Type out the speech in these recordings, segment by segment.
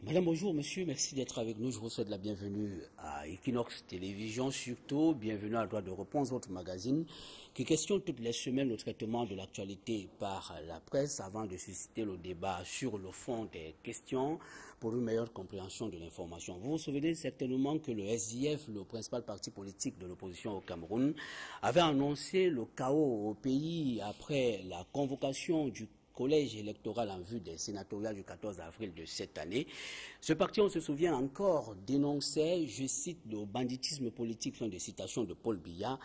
Madame, bonjour, monsieur, merci d'être avec nous. Je vous souhaite la bienvenue à Equinox Télévision, surtout bienvenue à Droit de Réponse, votre magazine, qui questionne toutes les semaines le traitement de l'actualité par la presse avant de susciter le débat sur le fond des questions pour une meilleure compréhension de l'information. Vous vous souvenez certainement que le SDF, le principal parti politique de l'opposition au Cameroun, avait annoncé le chaos au pays après la convocation du collège électoral en vue des sénatoriales du 14 avril de cette année. Ce parti, on se souvient encore, dénonçait, je cite, le banditisme politique, fin de citation de Paul Biya,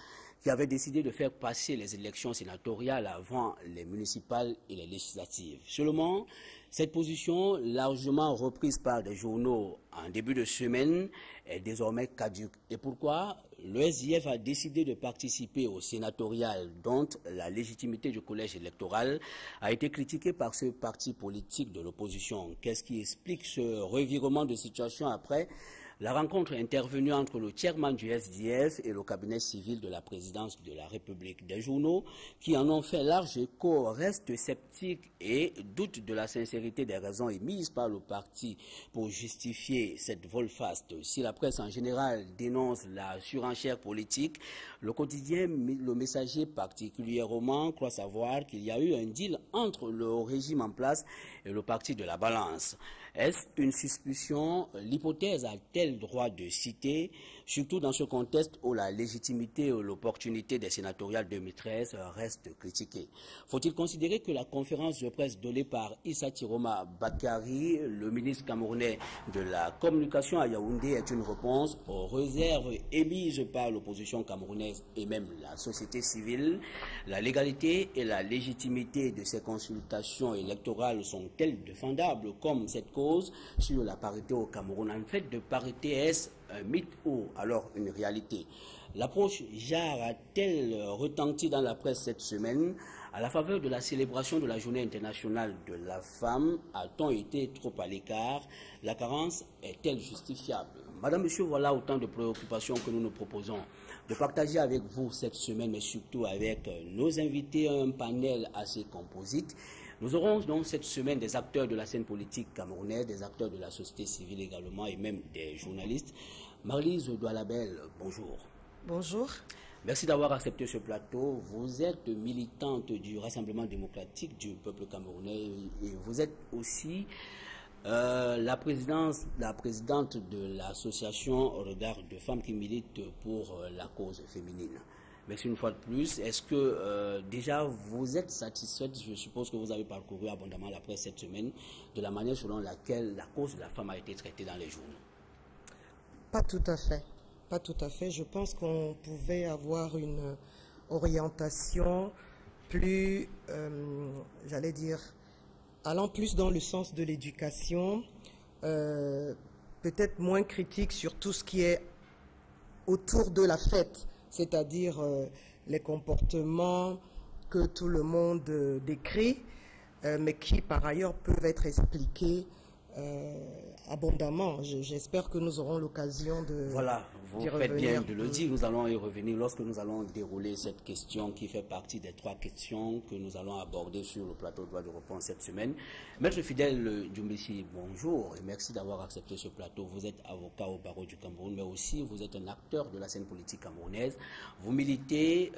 qui avait décidé de faire passer les élections sénatoriales avant les municipales et les législatives. Seulement, cette position, largement reprise par des journaux en début de semaine, est désormais caduque. Et pourquoi? Le SDF a décidé de participer au sénatorial, dont la légitimité du collège électoral a été critiquée par ce parti politique de l'opposition. Qu'est-ce qui explique ce revirement de situation après la rencontre intervenue entre le chairman du SDF et le cabinet civil de la présidence de la République? Des journaux qui en ont fait large écho restent sceptiques et doutent de la sincérité des raisons émises par le parti pour justifier cette volte-face. Si la presse en général dénonce la surenchère politique, le quotidien Le Messager particulièrement croit savoir qu'il y a eu un deal entre le régime en place et le parti de la balance. Est-ce une suspicion? L'hypothèse a-t-elle droit de citer, surtout dans ce contexte où la légitimité et l'opportunité des sénatoriales 2013 restent critiquées? Faut-il considérer que la conférence de presse donnée par Issa Tiroma Bakari, le ministre camerounais de la communication à Yaoundé, est une réponse aux réserves émises par l'opposition camerounaise et même la société civile? La légalité et la légitimité de ces consultations électorales sont-elles défendables comme cette cause sur la parité au Cameroun? En fait, de parité, est-ce un mythe ou alors une réalité? L'approche JAR a-t-elle retenti dans la presse cette semaine? À la faveur de la célébration de la Journée internationale de la femme, a-t-on été trop à l'écart? La carence est-elle justifiable? Madame, monsieur, voilà autant de préoccupations que nous nous proposons de partager avec vous cette semaine, mais surtout avec nos invités, un panel assez composite. Nous aurons donc cette semaine des acteurs de la scène politique camerounaise, des acteurs de la société civile également et même des journalistes. Marlise Doualabel, bonjour. Bonjour. Merci d'avoir accepté ce plateau. Vous êtes militante du Rassemblement démocratique du peuple camerounais et vous êtes aussi la présidente de l'association Regard de femmes qui milite pour la cause féminine. Merci une fois de plus. Est-ce que déjà vous êtes satisfaite? Je suppose que vous avez parcouru abondamment la presse cette semaine de la manière selon laquelle la cause de la femme a été traitée dans les journaux. Pas tout à fait. Pas tout à fait. Je pense qu'on pouvait avoir une orientation plus, j'allais dire, allant plus dans le sens de l'éducation, peut-être moins critique sur tout ce qui est autour de la fête, c'est-à-dire les comportements que tout le monde décrit, mais qui par ailleurs peuvent être expliqués abondamment. J'espère que nous aurons l'occasion de Voilà, vous faites bien de le dire. Nous allons y revenir lorsque nous allons dérouler cette question qui fait partie des 3 questions que nous allons aborder sur le plateau Droit de Réponse cette semaine. Maître Fidèle Djoumbissi, bonjour et merci d'avoir accepté ce plateau. Vous êtes avocat au barreau du Cameroun, mais aussi vous êtes un acteur de la scène politique camerounaise. Vous militez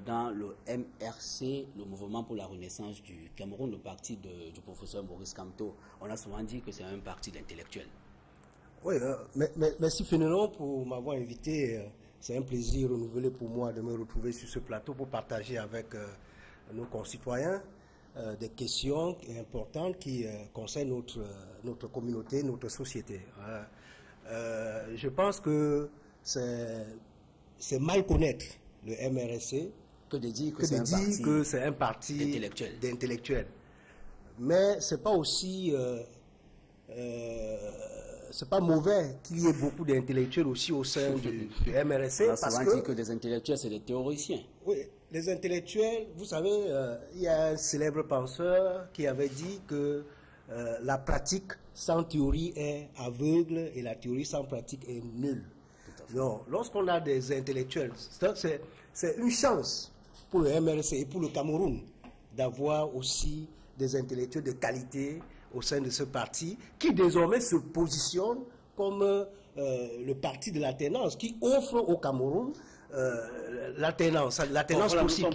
dans le MRC, le Mouvement pour la Renaissance du Cameroun, le parti du professeur Maurice Kamto. On a souvent dit que c'est un parti d'intellectuels. Oui, merci Fénénon pour m'avoir invité. C'est un plaisir renouvelé pour moi de me retrouver sur ce plateau pour partager avec nos concitoyens des questions importantes qui concernent notre communauté, notre société. Je pense que c'est mal connaître le MRSC que de dire que c'est un parti d'intellectuels. Mais c'est pas aussi c'est pas mauvais qu'il y ait beaucoup d'intellectuels aussi au sein du MRSC. On a souvent dit que des intellectuels, c'est des théoriciens. Oui, les intellectuels, vous savez, il y a un célèbre penseur qui avait dit que la pratique sans théorie est aveugle et la théorie sans pratique est nulle. Donc, lorsqu'on a des intellectuels, c'est une chance pour le MRSC et pour le Cameroun d'avoir aussi des intellectuels de qualité au sein de ce parti, qui désormais se positionne comme le parti de l'alternance, qui offre au Cameroun l'alternance possible,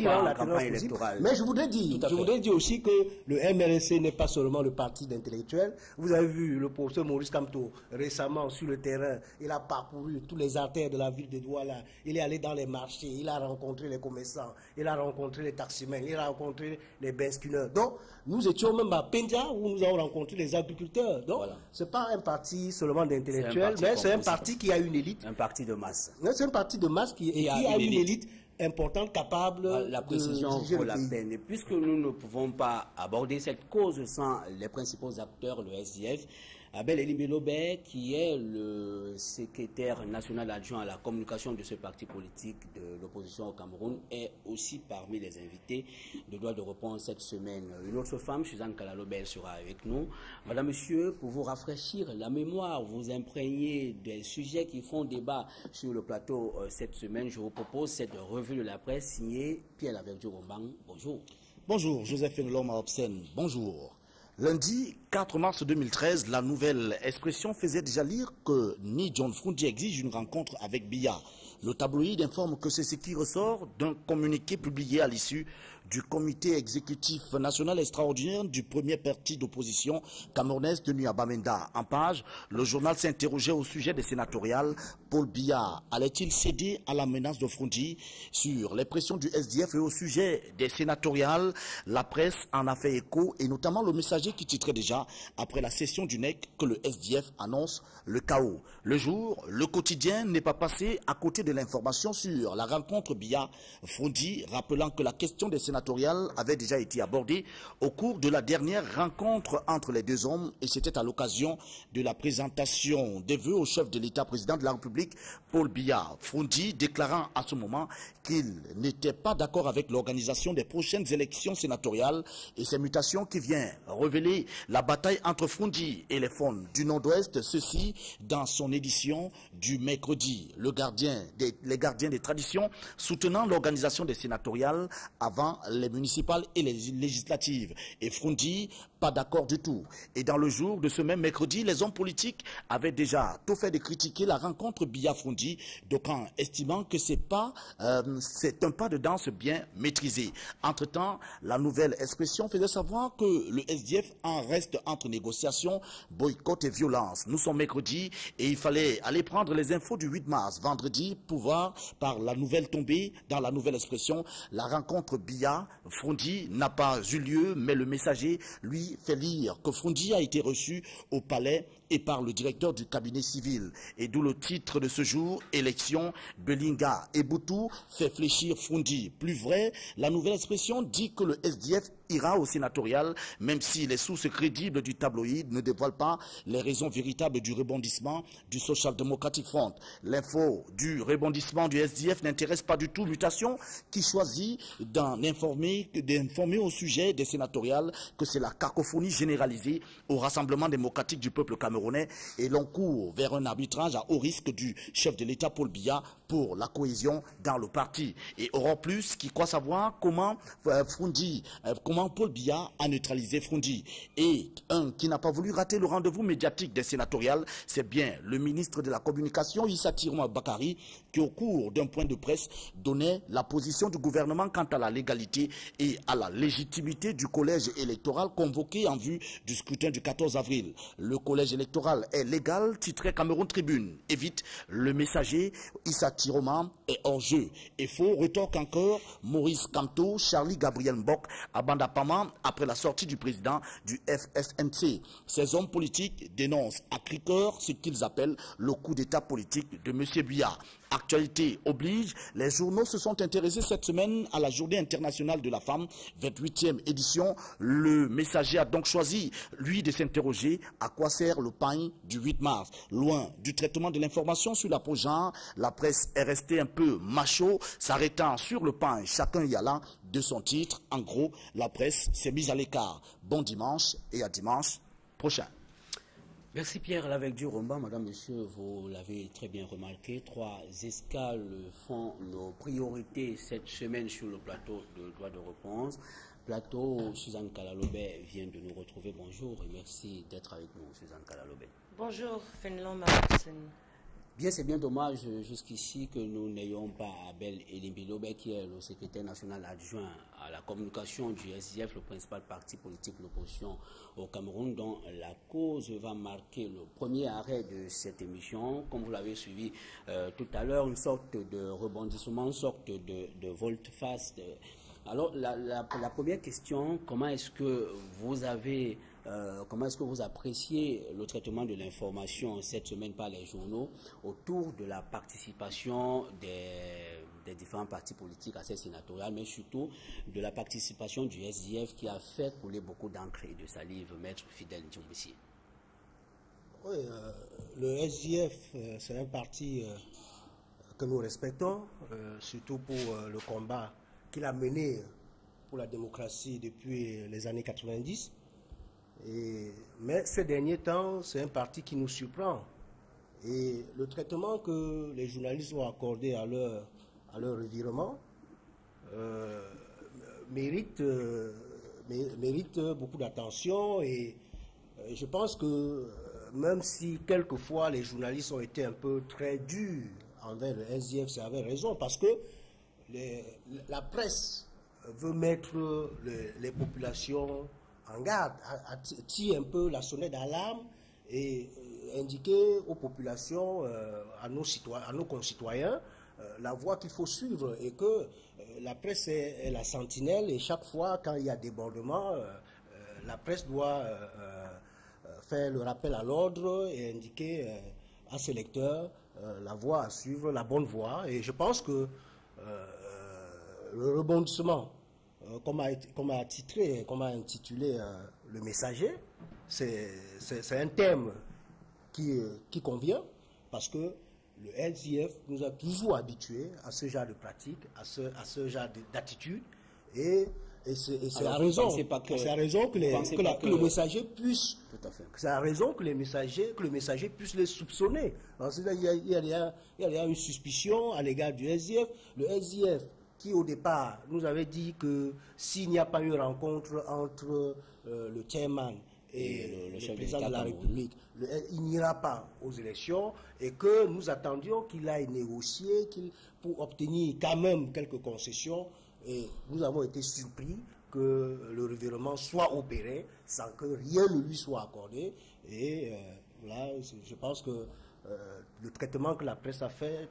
mais je voudrais dire aussi que le MRSC n'est pas seulement le parti d'intellectuels. Vous avez vu le professeur Maurice Kamto récemment sur le terrain, il a parcouru tous les artères de la ville de Douala, il est allé dans les marchés, il a rencontré les commerçants, il a rencontré les taximens, il a rencontré les basculeurs. Donc nous étions même à Pendja où nous avons rencontré les agriculteurs. Donc c'est pas un parti seulement d'intellectuels, mais c'est un parti qui a une élite. Un parti de masse. C'est un parti de masse qui a une élite importante, capable la précision pour la peine. Et puisque nous ne pouvons pas aborder cette cause sans les principaux acteurs, le SDF, Abel Elimbelobe, qui est le secrétaire national adjoint à la communication de ce parti politique de l'opposition au Cameroun, est aussi parmi les invités de droit de réponse cette semaine. Une autre femme, Suzanne Kalalobel, sera avec nous. Madame, monsieur, pour vous rafraîchir la mémoire, vous imprégner des sujets qui font débat sur le plateau cette semaine, je vous propose cette revue de la presse signée Pierre Laverdier-Rombang. Bonjour. Bonjour, Joséphine Loma-Hobsen. Bonjour. Lundi 4 mars 2013, la nouvelle expression faisait déjà lire que Ni John Froundier exige une rencontre avec Biya. Le tabloïd informe que c'est ce qui ressort d'un communiqué publié à l'issue du comité exécutif national extraordinaire du premier parti d'opposition camerounaise tenu à Bamenda. En page, le journal s'interrogeait au sujet des sénatoriales. Paul Biya allait-il céder à la menace de Froundier sur les pressions du SDF et au sujet des sénatoriales? La presse en a fait écho et notamment le Messager qui titrait déjà après la session du NEC que le SDF annonce le chaos. Le jour, le quotidien n'est pas passé à côté de l'information sur la rencontre Biya-Froundier, rappelant que la question des sénatoriales avait déjà été abordée au cours de la dernière rencontre entre les deux hommes et c'était à l'occasion de la présentation des vœux au chef de l'État président de la République, Paul Biya. Froundier déclarant à ce moment qu'il n'était pas d'accord avec l'organisation des prochaines élections sénatoriales et ces mutations qui viennent révéler la bataille entre Froundier et les fonds du Nord-Ouest, ceci dans son édition du mercredi. Les gardiens des traditions soutenant l'organisation des sénatoriales avant les municipales et les législatives. Et Froundier, pas d'accord du tout. Et dans le jour de ce même mercredi, les hommes politiques avaient déjà tout fait de critiquer la rencontre Biya-Froundier, d'aucuns estimant que c'est un pas de danse bien maîtrisé. Entre-temps, la nouvelle expression faisait savoir que le SDF en reste entre négociations, boycott et violence. Nous sommes mercredi et il fallait aller prendre les infos du 8 mars. Vendredi, pouvoir, par la nouvelle tombée, dans la nouvelle expression, la rencontre Biya-Froundier n'a pas eu lieu, mais le Messager, lui, fait lire que Froundier a été reçu au palais et par le directeur du cabinet civil. Et d'où le titre de ce jour, élection, Belinga et Boutou fait fléchir Froundier. Plus vrai, la nouvelle expression dit que le SDF ira au sénatorial, même si les sources crédibles du tabloïd ne dévoilent pas les raisons véritables du rebondissement du Social Democratic Front. L'info du rebondissement du SDF n'intéresse pas du tout Mutation, qui choisit d'informer au sujet des sénatoriales que c'est la cacophonie généralisée au Rassemblement démocratique du peuple camerounais et l'on court vers un arbitrage à haut risque du chef de l'État Paul Biya pour la cohésion dans le parti. Et Europe Plus qui croit savoir comment Paul Biya a neutralisé Froundier. Et un qui n'a pas voulu rater le rendez-vous médiatique des sénatoriales, c'est bien le ministre de la Communication, Issa Tiroma Bakari, qui au cours d'un point de presse donnait la position du gouvernement quant à la légalité et à la légitimité du collège électoral convoqué en vue du scrutin du 14 avril. Le collège électoral est légal, titré Cameroun Tribune. Évite le Messager, Issa Tiroma est hors jeu. Et faux, retorque encore Maurice Kamto, Charlie Gabriel Mbok, à Bandapama après la sortie du président du FSNC. Ces hommes politiques dénoncent à cri-cœur ce qu'ils appellent le coup d'état politique de M. Biya. Actualité oblige, les journaux se sont intéressés cette semaine à la Journée internationale de la femme, 28e édition. Le Messager a donc choisi, lui, de s'interroger à quoi sert le pain du 8 mars. Loin du traitement de l'information sur la genre, la presse est restée un peu macho, s'arrêtant sur le pain, chacun y allant de son titre. En gros, la presse s'est mise à l'écart. Bon dimanche et à dimanche prochain. Merci Pierre Laverdier-Rombang. Madame, Monsieur, vous l'avez très bien remarqué. 3 escales font nos priorités cette semaine sur le plateau de droit de réponse. plateau. Suzanne Kalalobé vient de nous retrouver. Bonjour et merci d'être avec nous, Suzanne Kalalobé. Bonjour, Fénelon Martin. Bien, c'est bien dommage jusqu'ici que nous n'ayons pas Abel Elimbilobé, qui est le secrétaire national adjoint à la communication du SDF, le principal parti politique de l'opposition au Cameroun, dont la cause va marquer le premier arrêt de cette émission. Comme vous l'avez suivi tout à l'heure, une sorte de rebondissement, une sorte de volte-face. Alors, la première question, comment est-ce que vous avez... comment est-ce que vous appréciez le traitement de l'information cette semaine par les journaux autour de la participation des différents partis politiques à cette sénatoriale, mais surtout de la participation du SDF qui a fait couler beaucoup d'encre et de salive, Maître Fidèle Ndiombissi? Oui, le SDF, c'est un parti que nous respectons, surtout pour le combat qu'il a mené pour la démocratie depuis les années 90. Mais ces derniers temps, c'est un parti qui nous surprend. Et le traitement que les journalistes ont accordé à leur revirement mérite beaucoup d'attention. Et je pense que même si quelquefois les journalistes ont été un peu très durs envers le SDF, c'est avec raison, parce que la presse veut mettre les populations en garde, tirer un peu la sonnette d'alarme et indiquer aux populations, à nos concitoyens, la voie qu'il faut suivre, et que la presse est la sentinelle, et chaque fois quand il y a débordement, la presse doit faire le rappel à l'ordre et indiquer à ses lecteurs la voie à suivre, la bonne voie. Et je pense que le rebondissement, comme a intitulé le messager, c'est un thème qui convient, parce que le LCF nous a toujours habitués à ce genre de pratique, à ce genre d'attitude, et c'est la raison que le messager puisse, c'est la raison que le messager puisse les soupçonner. Il y a une suspicion à l'égard du SDF. Le SDF, qui au départ nous avait dit que s'il n'y a pas eu rencontre entre le chairman et le président de la République, il n'ira pas aux élections, et que nous attendions qu'il aille négocier pour obtenir quand même quelques concessions, et nous avons été surpris que le revirement soit opéré sans que rien ne lui soit accordé. Et là, je pense que le traitement que la presse a fait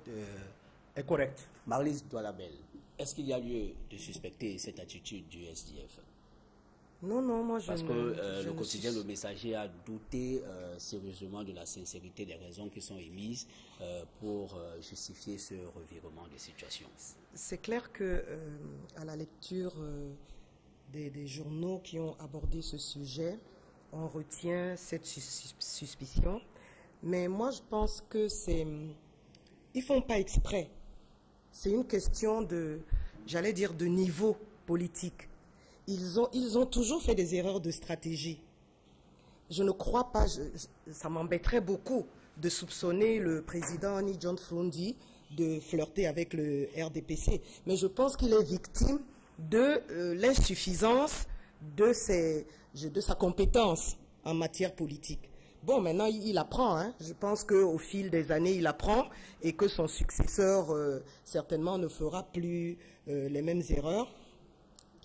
est correct. Marlise Doualabel, est-ce qu'il y a lieu de suspecter cette attitude du SDF? Non, moi Parce que le quotidien Le Messager a douté sérieusement de la sincérité des raisons qui sont émises pour justifier ce revirement de situation. C'est clair que à la lecture des journaux qui ont abordé ce sujet, on retient cette suspicion. Mais moi, je pense que ils font pas exprès. C'est une question de niveau politique. Ils ont toujours fait des erreurs de stratégie. Je ne crois pas, ça m'embêterait beaucoup de soupçonner le président Ni John Frundi de flirter avec le RDPC. Mais je pense qu'il est victime de l'insuffisance de sa compétence en matière politique. Bon, maintenant, il apprend. Hein. Je pense qu'au fil des années, il apprend, et que son successeur, certainement, ne fera plus les mêmes erreurs.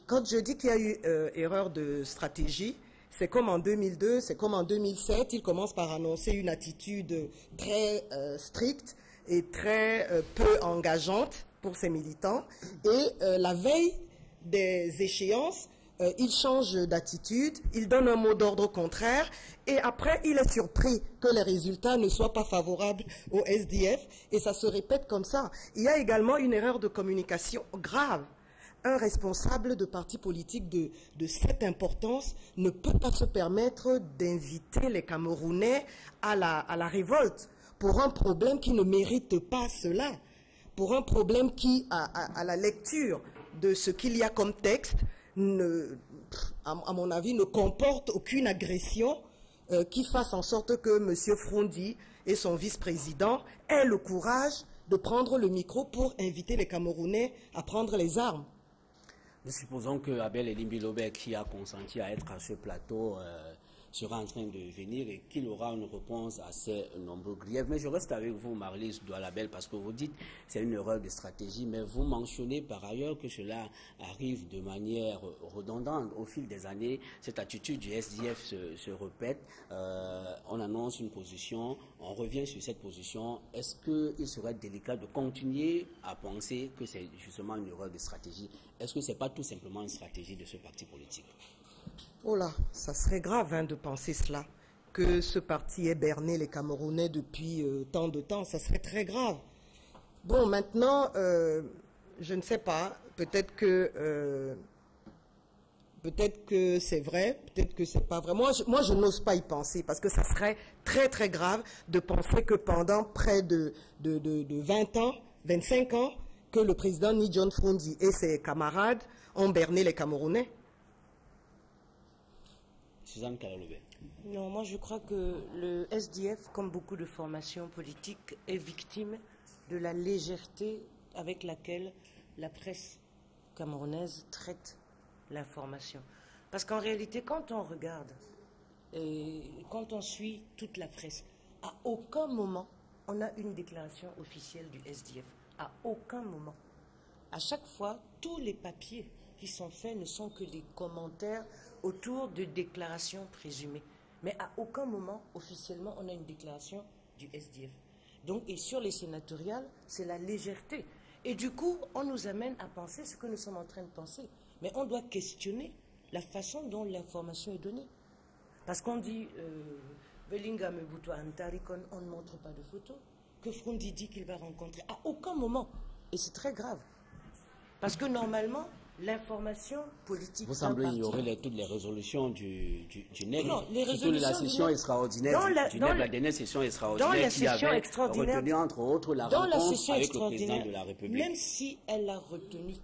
Quand je dis qu'il y a eu erreur de stratégie, c'est comme en 2002, c'est comme en 2007. Il commence par annoncer une attitude très stricte et très peu engageante pour ses militants. Et la veille des échéances, il change d'attitude, il donne un mot d'ordre contraire, et après il est surpris que les résultats ne soient pas favorables au SDF, et ça se répète comme ça. Il y a également une erreur de communication grave. Un responsable de parti politique de cette importance ne peut pas se permettre d'inviter les Camerounais à la révolte pour un problème qui ne mérite pas cela, pour un problème qui, à la lecture de ce qu'il y a comme texte, à mon avis, ne comporte aucune agression qui fasse en sorte que M. Frundi et son vice-président aient le courage de prendre le micro pour inviter les Camerounais à prendre les armes. Nous supposons que Abel Elimbi Lobé, qui a consenti à être à ce plateau, sera en train de venir et qu'il aura une réponse à ces nombreux griefs. Mais je reste avec vous, Marlise Doualabel, parce que vous dites que c'est une erreur de stratégie, mais vous mentionnez par ailleurs que cela arrive de manière redondante. Au fil des années, cette attitude du SDF se répète. On annonce une position, on revient sur cette position. Est-ce qu'il serait délicat de continuer à penser que c'est justement une erreur de stratégie? Est-ce que ce n'est pas tout simplement une stratégie de ce parti politique? Oh là, ça serait grave de penser cela, que ce parti ait berné les Camerounais depuis tant de temps, ça serait très grave. Bon, maintenant, je ne sais pas, peut-être que c'est vrai, peut-être que c'est pas vrai. Moi, je n'ose pas y penser, parce que ça serait très très grave de penser que pendant près de 20 ans, 25 ans, que le président Ni John Frondi et ses camarades ont berné les Camerounais. Suzanne Kalalobé. Non, moi je crois que le SDF, comme beaucoup de formations politiques, est victime de la légèreté avec laquelle la presse camerounaise traite l'information. Parce qu'en réalité, quand on regarde et quand on suit toute la presse, à aucun moment on a une déclaration officielle du SDF. À aucun moment. À chaque fois, tous les papiers qui sont faits ne sont que des commentaires autour de déclarations présumées. Mais à aucun moment, officiellement, on a une déclaration du SDF. Donc, et sur les sénatoriales, c'est la légèreté. Et du coup, on nous amène à penser ce que nous sommes en train de penser. Mais on doit questionner la façon dont l'information est donnée. Parce qu'on dit, Bellingham et Boutou Antarikon, on ne montre pas de photos. Que Frondi dit qu'il va rencontrer. À aucun moment. Et c'est très grave. Parce que normalement, l'information politique... Vous semblez ignorer toutes les résolutions du NEC. Non, les surtout la session extraordinaire du NEC, la dernière session extraordinaire qui avait retenu entre autres la rencontre avec le président de la République. Même si elle l'a retenu,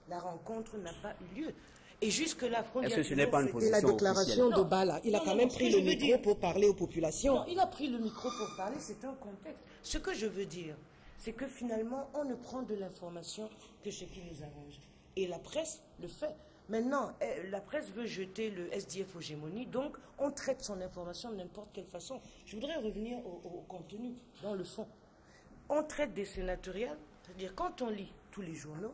la rencontre n'a pas eu lieu. Et jusque-là, est-ce que ce n'est pas une position officielle? Et la déclaration de Bala, il a quand même pris le micro pour parler aux populations. Non, il a pris le micro pour parler, c'est un contexte. Ce que je veux dire, c'est que finalement, on ne prend de l'information que ce qui nous arrange. Et la presse le fait. Maintenant, la presse veut jeter le SDF aux gémonies, donc on traite son information de n'importe quelle façon. Je voudrais revenir au contenu, dans le fond. On traite des sénatoriales, c'est-à-dire quand on lit tous les journaux,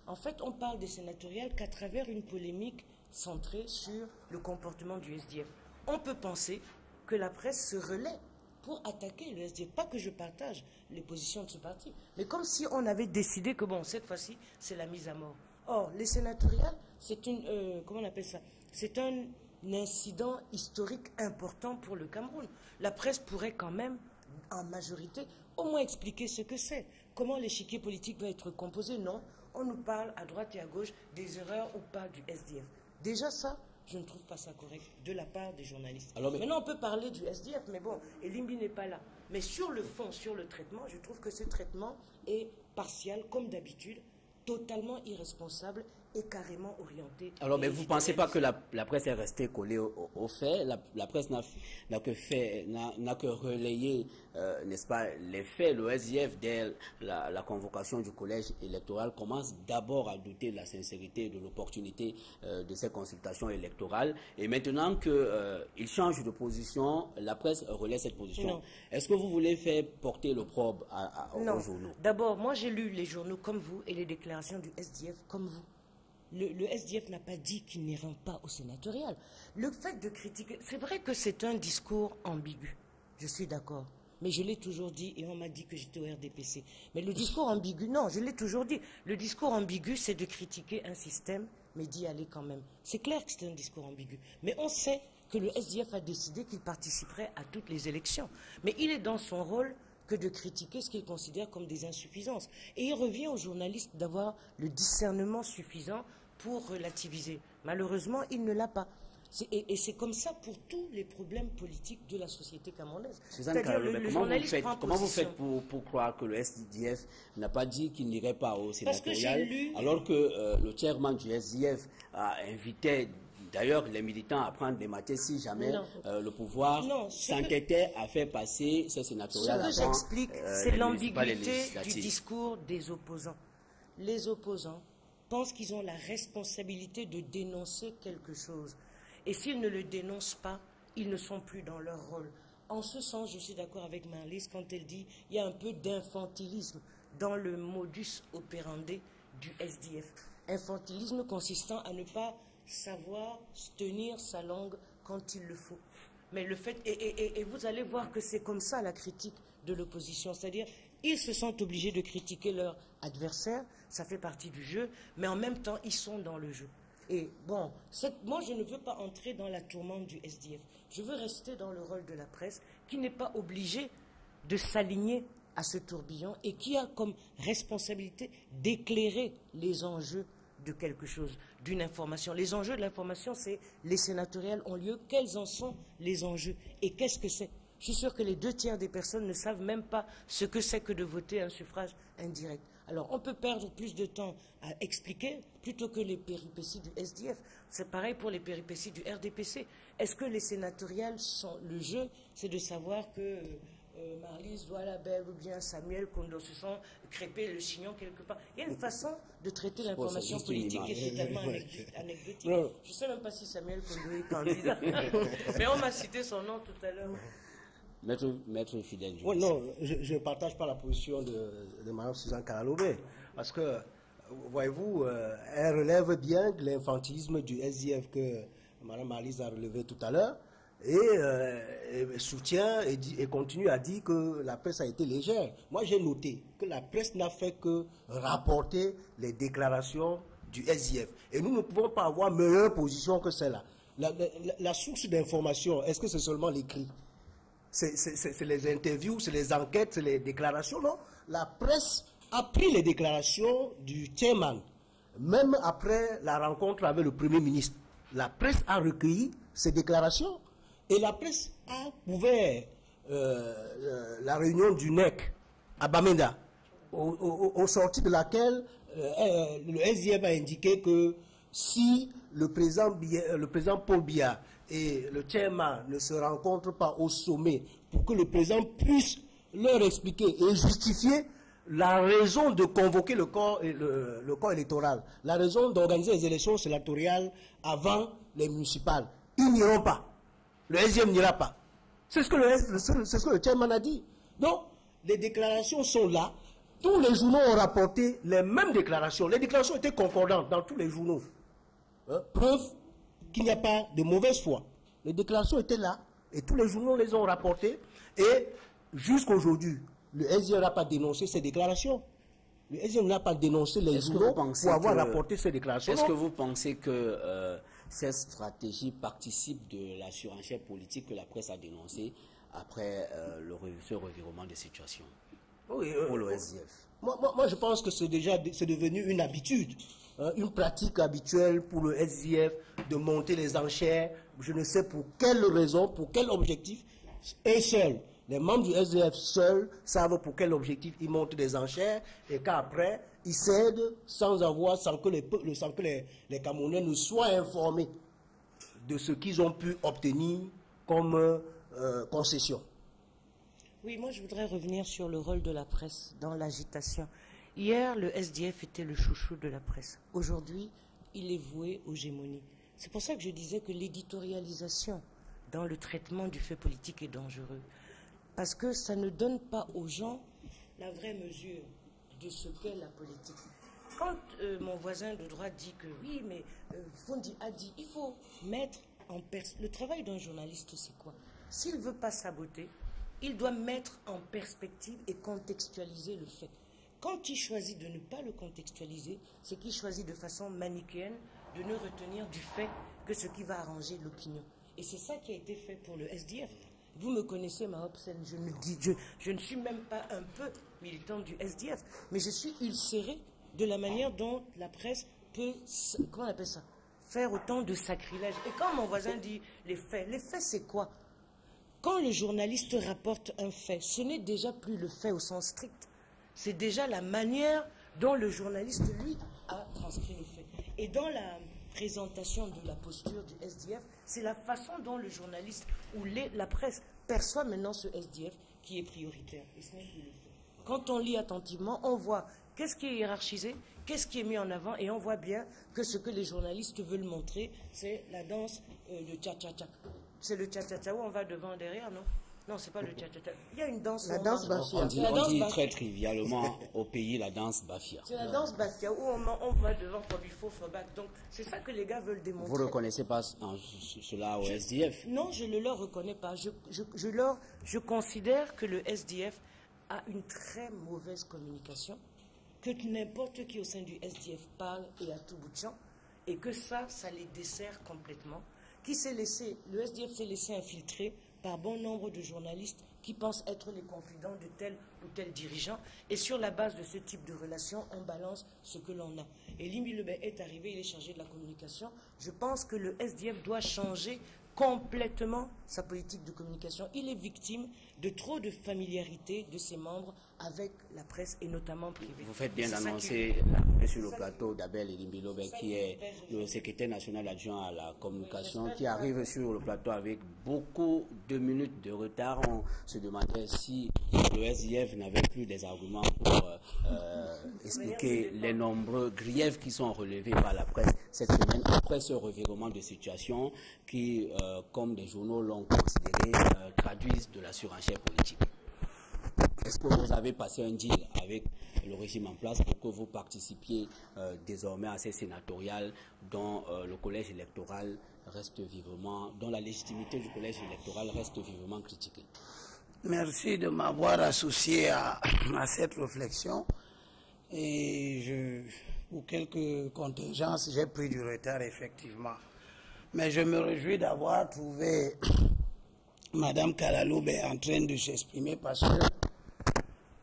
en fait, on parle des sénatoriales qu'à travers une polémique centrée sur le comportement du SDF. On peut penser que la presse se relaie pour attaquer le SDF. Pas que je partage les positions de ce parti, mais comme si on avait décidé que, bon, cette fois-ci, c'est la mise à mort. Or, les sénatoriales, c'est une... comment on appelle ça? C'est un incident historique important pour le Cameroun. La presse pourrait quand même, en majorité, au moins expliquer ce que c'est. Comment l'échiquier politique doit être composé? Non, on nous parle à droite et à gauche des erreurs ou pas du SDF. Déjà ça, je ne trouve pas ça correct de la part des journalistes. Alors, maintenant, on peut parler du SDF, mais bon, Elimbi n'est pas là. Mais sur le fond, sur le traitement, je trouve que ce traitement est partial, comme d'habitude, totalement irresponsable et carrément orienté. Alors, mais vous ne pensez pas que la presse est restée collée aux faits? La presse n'a que relayé, n'est-ce pas, les faits. Le SDF, dès la convocation du collège électoral, commence d'abord à douter de la sincérité et de l'opportunité de ces consultations électorales. Et maintenant qu'il change de position, la presse relaie cette position. Est-ce que vous voulez faire porter l'opprobre aux journaux? D'abord, moi j'ai lu les journaux comme vous et les déclarations du SDF comme vous. Le SDF n'a pas dit qu'il n'ira pas au sénatorial. Le fait de critiquer, c'est vrai que c'est un discours ambigu, je suis d'accord. Mais je l'ai toujours dit et on m'a dit que j'étais au RDPC. Mais le discours ambigu, non, je l'ai toujours dit. Le discours ambigu, c'est de critiquer un système, mais d'y aller quand même. C'est clair que c'est un discours ambigu. Mais on sait que le SDF a décidé qu'il participerait à toutes les élections. Mais il est dans son rôle que de critiquer ce qu'il considère comme des insuffisances. Et il revient aux journalistes d'avoir le discernement suffisant pour relativiser. Malheureusement, il ne l'a pas. Et c'est comme ça pour tous les problèmes politiques de la société camerounaise. Comment vous faites pour croire que le SDF n'a pas dit qu'il n'irait pas au sénatorial, alors que le chairman du SDF a invité d'ailleurs les militants à prendre des matières si jamais le pouvoir s'entêtait à faire passer ces sénatoriales? Ce que j'explique, c'est l'ambiguïté du discours des opposants. Les opposants pensent qu'ils ont la responsabilité de dénoncer quelque chose. Et s'ils ne le dénoncent pas, ils ne sont plus dans leur rôle. En ce sens, je suis d'accord avec Marlise quand elle dit qu'il y a un peu d'infantilisme dans le modus operandi du SDF. Infantilisme consistant à ne pas savoir tenir sa langue quand il le faut. Mais le fait, et vous allez voir que c'est comme ça la critique de l'opposition, c'est-à-dire ils se sentent obligés de critiquer leur adversaire, ça fait partie du jeu, mais en même temps ils sont dans le jeu. Et bon, moi je ne veux pas entrer dans la tourmente du SDF, je veux rester dans le rôle de la presse qui n'est pas obligée de s'aligner à ce tourbillon et qui a comme responsabilité d'éclairer les enjeux de quelque chose, d'une information. Les enjeux de l'information, c'est les sénatoriales ont lieu, quels en sont les enjeux et qu'est-ce que c'est? Je suis sûr que les 2/3 des personnes ne savent même pas ce que c'est que de voter un suffrage indirect. Alors on peut perdre plus de temps à expliquer plutôt que les péripéties du SDF. C'est pareil pour les péripéties du RDPC. Est-ce que les sénatoriales sont le jeu? C'est de savoir que Marlise Douala-Bel ou bien Samuel Kondo se sont crêpés le chignon quelque part. Il y a une façon de traiter l'information politique qui est totalement anecdotique. Non. Je ne sais même pas si Samuel Kondo est candidat. Mais on m'a cité son nom tout à l'heure. Maître Fidèle. Non, je ne partage pas la position de Mme Suzanne Kalalobé. Parce que, voyez-vous, elle relève bien l'infantilisme du SDF que Mme Marlise a relevé tout à l'heure. Et soutient et continue à dire que la presse a été légère. Moi, j'ai noté que la presse n'a fait que rapporter les déclarations du SDF. Et nous ne pouvons pas avoir meilleure position que celle-là. La source d'information, est-ce que c'est seulement l'écrit? C'est les interviews, c'est les enquêtes, c'est les déclarations, non? La presse a pris les déclarations du chairman, même après la rencontre avec le Premier ministre. La presse a recueilli ces déclarations. Et la presse a ouvert la réunion du NEC à Bamenda, au sorti de laquelle le SDF a indiqué que si le président Paul Biya et le chairman ne se rencontrent pas au sommet pour que le président puisse leur expliquer et justifier la raison de convoquer le corps électoral, la raison d'organiser les élections sénatoriales avant les municipales, ils n'iront pas. Le SDF n'ira pas. C'est ce que le chairman a dit. Donc, les déclarations sont là. Tous les journaux ont rapporté les mêmes déclarations. Les déclarations étaient concordantes dans tous les journaux. Preuve qu'il n'y a pas de mauvaise foi. Les déclarations étaient là. Et tous les journaux les ont rapportées. Et jusqu'à aujourd'hui, le SDF n'a pas dénoncé ces déclarations. Le SDF n'a pas dénoncé les journaux pour avoir rapporté ces déclarations. Est-ce que vous pensez que cette stratégie participe de la surenchère politique que la presse a dénoncée après ce revirement de situation pour le SDF? Moi, je pense que c'est devenu une habitude, une pratique habituelle pour le SDF de monter les enchères. Je ne sais pour quelle raison, pour quel objectif. Et seul, les membres du SDF seuls savent pour quel objectif ils montent des enchères et qu'après, ils cèdent sans que les Camerounais ne soient informés de ce qu'ils ont pu obtenir comme concession. Oui, moi je voudrais revenir sur le rôle de la presse dans l'agitation. Hier, le SDF était le chouchou de la presse. Aujourd'hui, il est voué aux gémonies. C'est pour ça que je disais que l'éditorialisation dans le traitement du fait politique est dangereux. Parce que ça ne donne pas aux gens la vraie mesure de ce qu'est la politique. Quand mon voisin de droite dit que oui, mais Fondi a dit, il faut mettre en perspective. Le travail d'un journaliste, c'est quoi? S'il ne veut pas saboter, il doit mettre en perspective et contextualiser le fait. Quand il choisit de ne pas le contextualiser, c'est qu'il choisit de façon manichéenne de ne retenir du fait que ce qui va arranger l'opinion. Et c'est ça qui a été fait pour le SDF. Vous me connaissez, Mahop Sen, je ne suis même pas un peu militant du SDF, mais je suis ulcéré de la manière dont la presse peut, comment on appelle ça, faire autant de sacrilèges. Et quand mon voisin dit les faits c'est quoi? Quand le journaliste rapporte un fait, ce n'est déjà plus le fait au sens strict, c'est déjà la manière dont le journaliste, lui, a transcrit le fait. Et dans la présentation de la posture du SDF, c'est la façon dont le journaliste ou la presse perçoit maintenant ce SDF qui est prioritaire. Et ce n'est plus le fait. Quand on lit attentivement, on voit Qu'est-ce qui est hiérarchisé? Qu'est-ce qui est mis en avant? Et on voit bien que ce que les journalistes veulent montrer, c'est la danse, le tcha-tcha-tcha. C'est le tcha-tcha-tcha où on va devant, derrière, non? Non, c'est pas le tcha-tcha-tcha. Il y a une danse. La danse bafia. On dit très trivialement au pays la danse bafia. C'est la danse bafia où on va devant pour du faux back. Donc c'est ça que les gars veulent démontrer. Vous ne reconnaissez pas cela au SDF? Non, je ne leur reconnais pas. Je considère que le SDF a une très mauvaise communication, que n'importe qui au sein du SDF parle et à tout bout de champ, et que ça les dessert complètement. Le SDF s'est laissé infiltrer par bon nombre de journalistes qui pensent être les confidents de tel ou tel dirigeant. Et sur la base de ce type de relation, on balance ce que l'on a. Et Limbi Lobé est arrivé, il est chargé de la communication. Je pense que le SDF doit changer complètement sa politique de communication. Il est victime de trop de familiarité de ses membres avec la presse et notamment privée. Vous faites bien d'annoncer sur le plateau d'Abel Limbi Lobé, qui est le secrétaire national adjoint à la communication, qui arrive sur le plateau avec beaucoup de minutes de retard. On se demandait si le SDF n'avait plus des arguments pour expliquer les nombreux griefs qui sont relevés par la presse cette semaine après ce revirement de situation qui, comme des journaux l'ont considéré, traduisent de la surenchère politique. Est-ce que vous avez passé un deal avec le régime en place pour que vous participiez désormais à ces sénatoriales dont le collège électoral reste vivement, dont la légitimité du collège électoral reste vivement critiquée? Merci de m'avoir associé à cette réflexion. Et pour quelques contingences, j'ai pris du retard, effectivement. Mais je me réjouis d'avoir trouvé Madame Kalaloube en train de s'exprimer parce que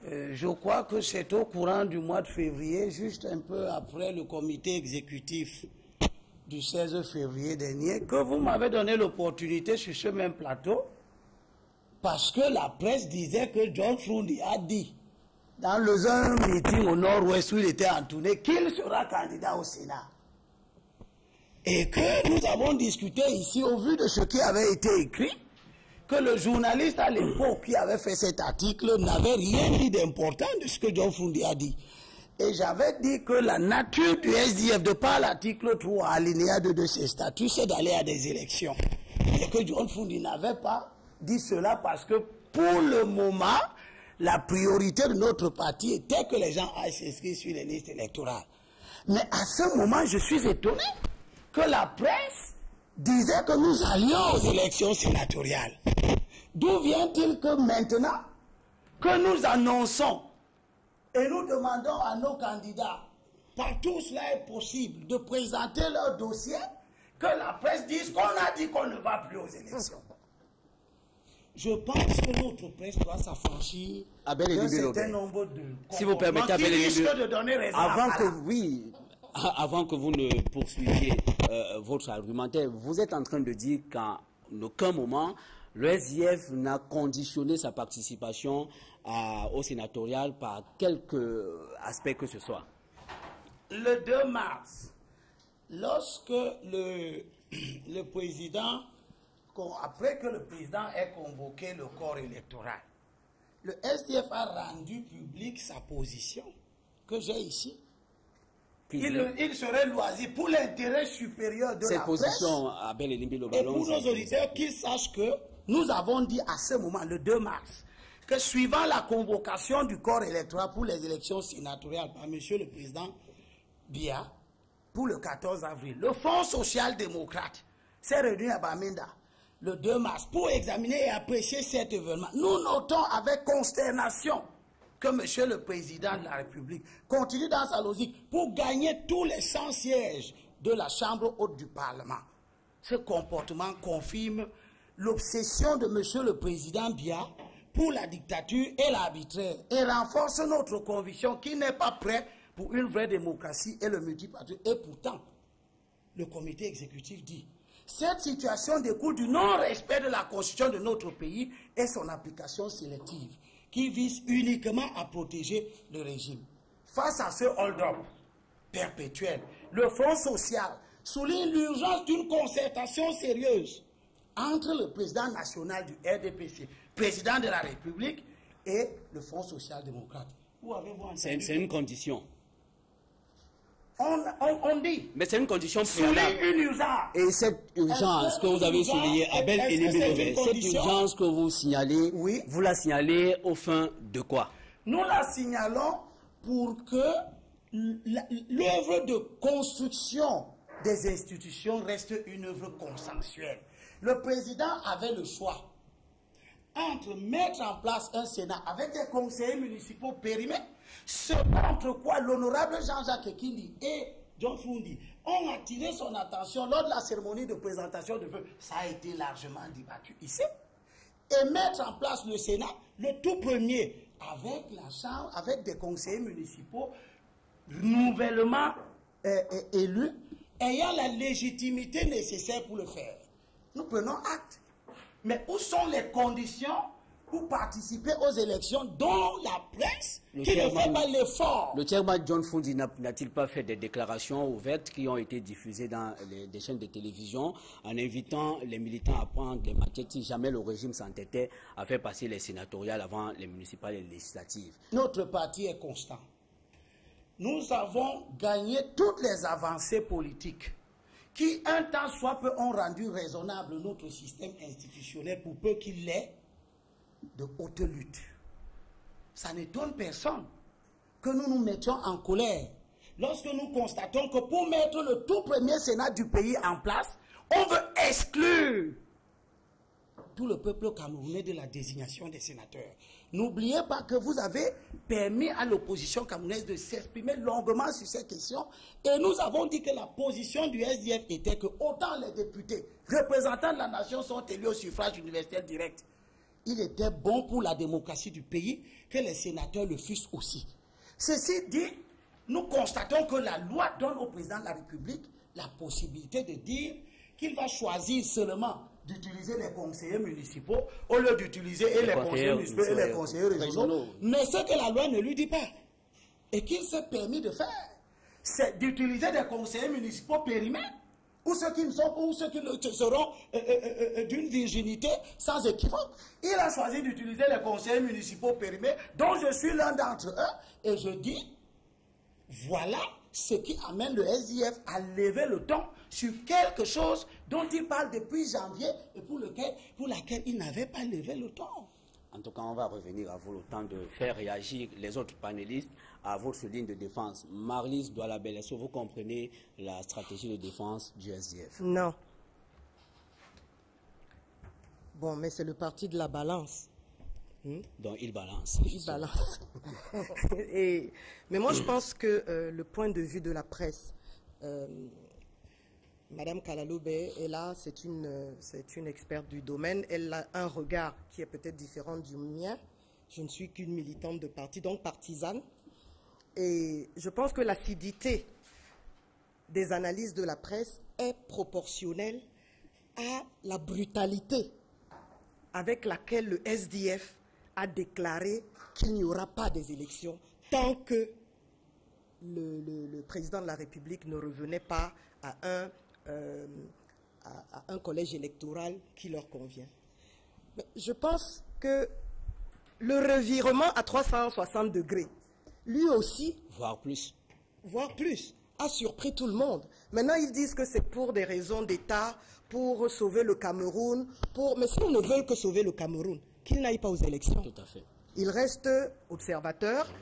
je crois que c'est au courant du mois de février, juste un peu après le comité exécutif du 16 février dernier, que vous m'avez donné l'opportunité sur ce même plateau, parce que la presse disait que John Frundi a dit, dans un meeting au nord-ouest où il était en tournée, qu'il sera candidat au Sénat. Et que nous avons discuté ici, au vu de ce qui avait été écrit, que le journaliste à l'époque qui avait fait cet article n'avait rien dit d'important de ce que John Frundi a dit. Et j'avais dit que la nature du SDF, de par l'article 3, alinéa 2 de ses statuts, c'est d'aller à des élections. Et que John Frundi n'avait pas dit cela parce que pour le moment, la priorité de notre parti était que les gens aillent s'inscrire sur les listes électorales. Mais à ce moment, je suis étonné que la presse disait que nous allions aux élections sénatoriales. D'où vient-il que maintenant que nous annonçons et nous demandons à nos candidats, partout où cela est possible, de présenter leur dossier, que la presse dise qu'on a dit qu'on ne va plus aux élections? Je pense que notre presse doit s'affranchir d'un certain nombre de si vous permettez, qui risquent de donner raison avant que vous ne poursuiviez votre argumentaire, vous êtes en train de dire qu'en aucun moment, le SDF n'a conditionné sa participation au sénatorial par quelque aspect que ce soit. Le 2 mars, lorsque le président, après que le président ait convoqué le corps électoral, le SDF a rendu public sa position, que j'ai ici. Il serait loisir pour l'intérêt supérieur de la presse et pour nos auditeurs qu'ils sachent que nous avons dit à ce moment, le 2 mars, que suivant la convocation du corps électoral pour les élections sénatoriales par M. le Président Biya, pour le 14 avril, le Fonds social-démocrate s'est réuni à Bamenda le 2 mars pour examiner et apprécier cet événement. Nous notons avec consternation que M. le Président de la République continue dans sa logique pour gagner tous les 100 sièges de la Chambre haute du Parlement. Ce comportement confirme l'obsession de M. le Président Biya pour la dictature et l'arbitraire et renforce notre conviction qu'il n'est pas prêt pour une vraie démocratie et le multipartisme. Et pourtant, le comité exécutif dit cette situation découle du non-respect de la constitution de notre pays et son application sélective qui vise uniquement à protéger le régime. Face à ce hold-up perpétuel, le Fonds social souligne l'urgence d'une concertation sérieuse entre le président national du RDPC, président de la République, et le Fonds social-démocrate. Où avez-vous entendu? C'est une condition. On dit. Mais c'est une condition Souligne préalable. une urgence. Et cette urgence que vous avez soulignée, Abel est-ce que Elimé c'est Lové, une cette condition? urgence que vous signalez, Oui. vous la signalez au fin de quoi? Nous la signalons pour que l'œuvre de construction des institutions reste une œuvre consensuelle. Le président avait le choix entre mettre en place un Sénat avec des conseillers municipaux périmés, ce contre quoi l'honorable Jean-Jacques Ekindi et John Fundi ont attiré son attention lors de la cérémonie de présentation de vœux. Ça a été largement débattu ici. Et mettre en place le Sénat, le tout premier, avec la Chambre, avec des conseillers municipaux nouvellement élus, ayant la légitimité nécessaire pour le faire. Nous prenons acte. Mais où sont les conditions pour participer aux élections dont la presse qui ne fait pas l'effort? Le chairman John Fundi n'a-t-il pas fait des déclarations ouvertes qui ont été diffusées dans des chaînes de télévision en invitant les militants à prendre des maquettes si jamais le régime s'entêtait à faire passer les sénatoriales avant les municipales et les législatives? Notre parti est constant. Nous avons gagné toutes les avancées politiques qui, un temps soit peu, ont rendu raisonnable notre système institutionnel pour peu qu'il ait de haute lutte. Ça n'étonne personne que nous nous mettions en colère lorsque nous constatons que pour mettre le tout premier Sénat du pays en place, on veut exclure tout le peuple camerounais de la désignation des sénateurs. N'oubliez pas que vous avez permis à l'opposition camerounaise de s'exprimer longuement sur ces questions et nous avons dit que la position du SDF était que autant les députés représentants de la nation sont élus au suffrage universel direct, il était bon pour la démocratie du pays que les sénateurs le fussent aussi. Ceci dit, nous constatons que la loi donne au président de la République la possibilité de dire qu'il va choisir seulement d'utiliser les conseillers municipaux au lieu d'utiliser les conseillers municipaux et les conseillers régionaux. Mais ce que la loi ne lui dit pas et qu'il s'est permis de faire, c'est d'utiliser des conseillers municipaux périmés ou ceux qui ne sont pas, ou ceux qui seront d'une virginité sans équivoque. Il a choisi d'utiliser les conseillers municipaux périmés, dont je suis l'un d'entre eux, et je dis, voilà ce qui amène le SDF à lever le ton sur quelque chose dont il parle depuis janvier et pour laquelle il n'avait pas levé le ton. En tout cas, on va revenir à vous le temps de faire réagir les autres panélistes à votre ligne de défense. Marlise Doualabel, est-ce que vous comprenez la stratégie de défense du SDF? Non. Bon, mais c'est le parti de la balance. Donc il balance. Il balance. Mais moi, je pense que le point de vue de la presse, Madame Kalaloube est là, c'est une experte du domaine. Elle a un regard qui est peut-être différent du mien. Je ne suis qu'une militante de parti, donc partisane. Et je pense que l'acidité des analyses de la presse est proportionnelle à la brutalité avec laquelle le SDF a déclaré qu'il n'y aura pas des élections tant que le président de la République ne revenait pas à un collège électoral qui leur convient. Mais je pense que le revirement à 360 degrés, lui aussi, voire plus, a surpris tout le monde. Maintenant, ils disent que c'est pour des raisons d'État, pour sauver le Cameroun, mais s'ils ne veulent que sauver le Cameroun, qu'ils n'aillent pas aux élections. Tout à fait. Ils restent observateurs.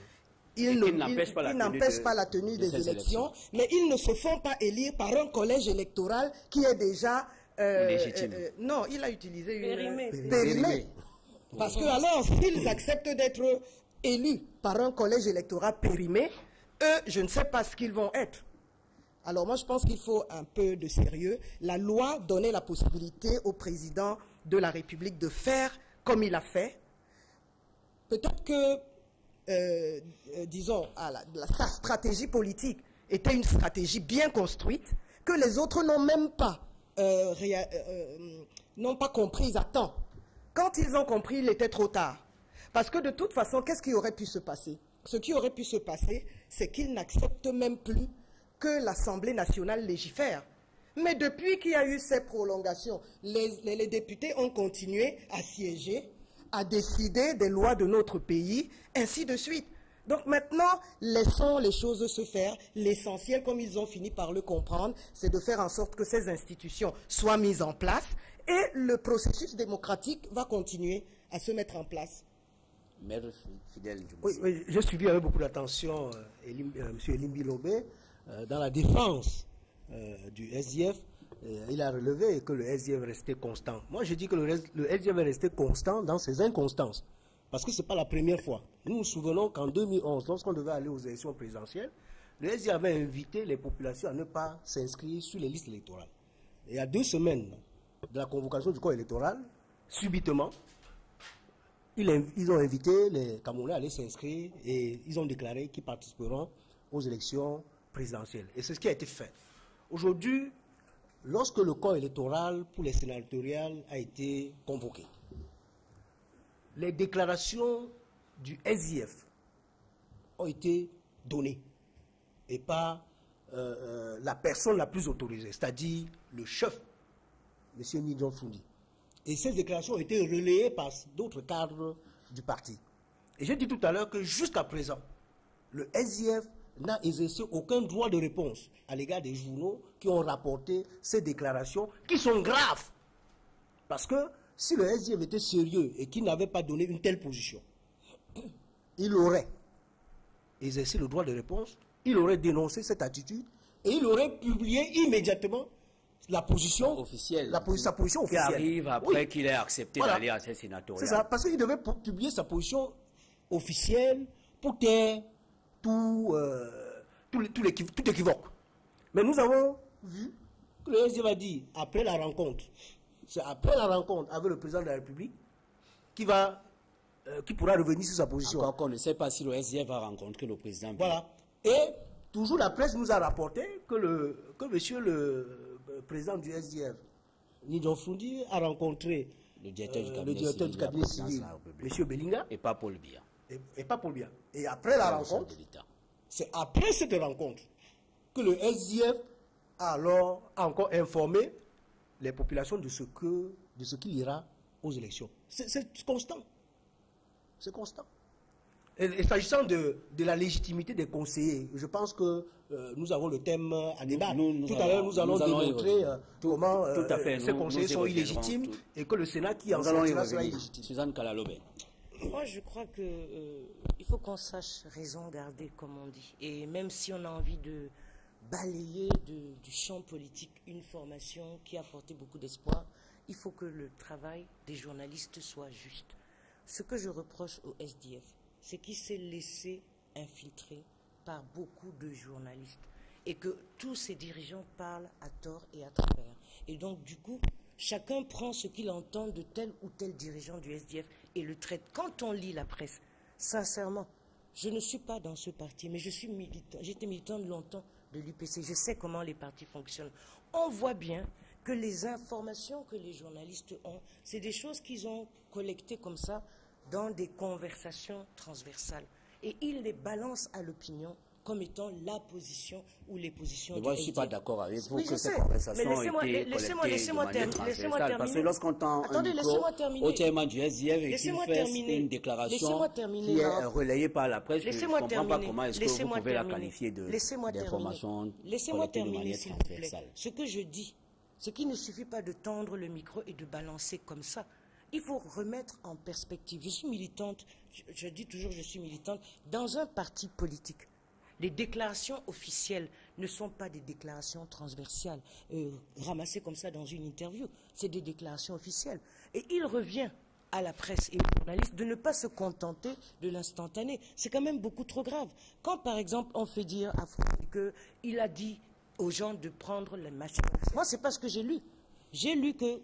Ils n'empêchent pas la tenue des élections, mais ils ne se font pas élire par un collège électoral qui est déjà... légitime. Non, il a utilisé une... Périmé. Parce que alors, s'ils acceptent d'être élus par un collège électoral périmé, eux, je ne sais pas ce qu'ils vont être. Alors moi, je pense qu'il faut un peu de sérieux. La loi donnait la possibilité au président de la République de faire comme il a fait. Peut-être que, disons, sa stratégie politique était une stratégie bien construite, que les autres n'ont même pas, comprise à temps. Quand ils ont compris, il était trop tard. Parce que de toute façon, qu'est-ce qui aurait pu se passer? Ce qui aurait pu se passer, c'est qu'ils n'acceptent même plus que l'Assemblée nationale légifère. Mais depuis qu'il y a eu ces prolongations, les députés ont continué à siéger, à décider des lois de notre pays, ainsi de suite. Donc maintenant, laissons les choses se faire. L'essentiel, comme ils ont fini par le comprendre, c'est de faire en sorte que ces institutions soient mises en place et le processus démocratique va continuer à se mettre en place. Maître Fidèle Oui, j'ai suivi avec beaucoup d'attention M. Elimbi Lobé dans la défense du SDF. Il a relevé que le SDF restait constant. Moi, je dis que le SDF est resté constant dans ses inconstances. Parce que ce n'est pas la première fois. Nous nous souvenons qu'en 2011, lorsqu'on devait aller aux élections présidentielles, le SDF avait invité les populations à ne pas s'inscrire sur les listes électorales. Et à 2 semaines de la convocation du corps électoral, subitement, ils ont invité les Camerounais à aller s'inscrire et ils ont déclaré qu'ils participeront aux élections présidentielles. Et c'est ce qui a été fait. Aujourd'hui, lorsque le corps électoral pour les sénatoriales a été convoqué, les déclarations du SDF ont été données et par la personne la plus autorisée, c'est-à-dire le chef, M. Ni John Froundi. Et ces déclarations ont été relayées par d'autres cadres du parti. Et j'ai dit tout à l'heure que jusqu'à présent, le SDF n'a exercé aucun droit de réponse à l'égard des journaux qui ont rapporté ces déclarations qui sont graves. Parce que si le SDF était sérieux et qu'il n'avait pas donné une telle position, il aurait exercé le droit de réponse, il aurait dénoncé cette attitude et il aurait publié immédiatement la position officielle, sa position officielle. Qui arrive après qu'il ait accepté d'aller à ces sénatoriales. C'est ça, parce qu'il devait publier sa position officielle pour taire tout équivoque. Mais nous avons vu que le SDF a dit, après la rencontre, c'est après la rencontre avec le président de la République qui pourra revenir sur sa position. Encore qu'on ne sait pas si le SDF va rencontrer le président. Voilà. Et toujours la presse nous a rapporté que monsieur le président du SDF, Ni John Froundi, a rencontré le directeur du cabinet civil, monsieur Belinga. Et pas Paul Biya. Et pas Paul Biya. Et après la rencontre, c'est après cette rencontre que le SDF a alors encore informé les populations de ce qu'il ira aux élections. C'est constant. C'est constant. Et s'agissant de la légitimité des conseillers, je pense que nous avons le thème à débattre. Tout à l'heure, nous allons démontrer comment ces conseillers sont illégitimes et que le Sénat qui en sortira sera illégitime. Suzanne Kalalobé. Moi, je crois qu'il faut qu'on sache raison garder, comme on dit. Et même si on a envie de balayer du champ politique une formation qui a apporté beaucoup d'espoir, il faut que le travail des journalistes soit juste. Ce que je reproche au SDF, c'est qu'il s'est laissé infiltrer par beaucoup de journalistes et que tous ces dirigeants parlent à tort et à travers. Et donc, du coup, chacun prend ce qu'il entend de tel ou tel dirigeant du SDF et le traite. Quand on lit la presse, sincèrement, je ne suis pas dans ce parti, mais je suis militant. J'étais militant longtemps de l'UPC. Je sais comment les partis fonctionnent. On voit bien que les informations que les journalistes ont, c'est des choses qu'ils ont collectées comme ça dans des conversations transversales. Et ils les balancent à l'opinion comme étant la position ou les positions du SDF. Moi, je ne suis pas d'accord avec vous que ces sais. conversations ont été collectées de manière transversale. Parce que lorsqu'on entend un micro au chairman du SDF et qu'il fait une déclaration qui est relayée par la presse, je ne comprends pas comment est-ce que vous pouvez la qualifier d'information collectée de manière transversale. Ce que je dis, c'est qu'il ne suffit pas de tendre le micro et de balancer comme ça. Il faut remettre en perspective. Je suis militante, je dis toujours je suis militante, dans un parti politique. Les déclarations officielles ne sont pas des déclarations transversales, ramassées comme ça dans une interview. C'est des déclarations officielles. Et il revient à la presse et aux journalistes de ne pas se contenter de l'instantané. C'est quand même beaucoup trop grave. Quand, par exemple, on fait dire à Froundi qu'il a dit aux gens de prendre les machines. Moi, c'est pas ce que j'ai lu. J'ai lu que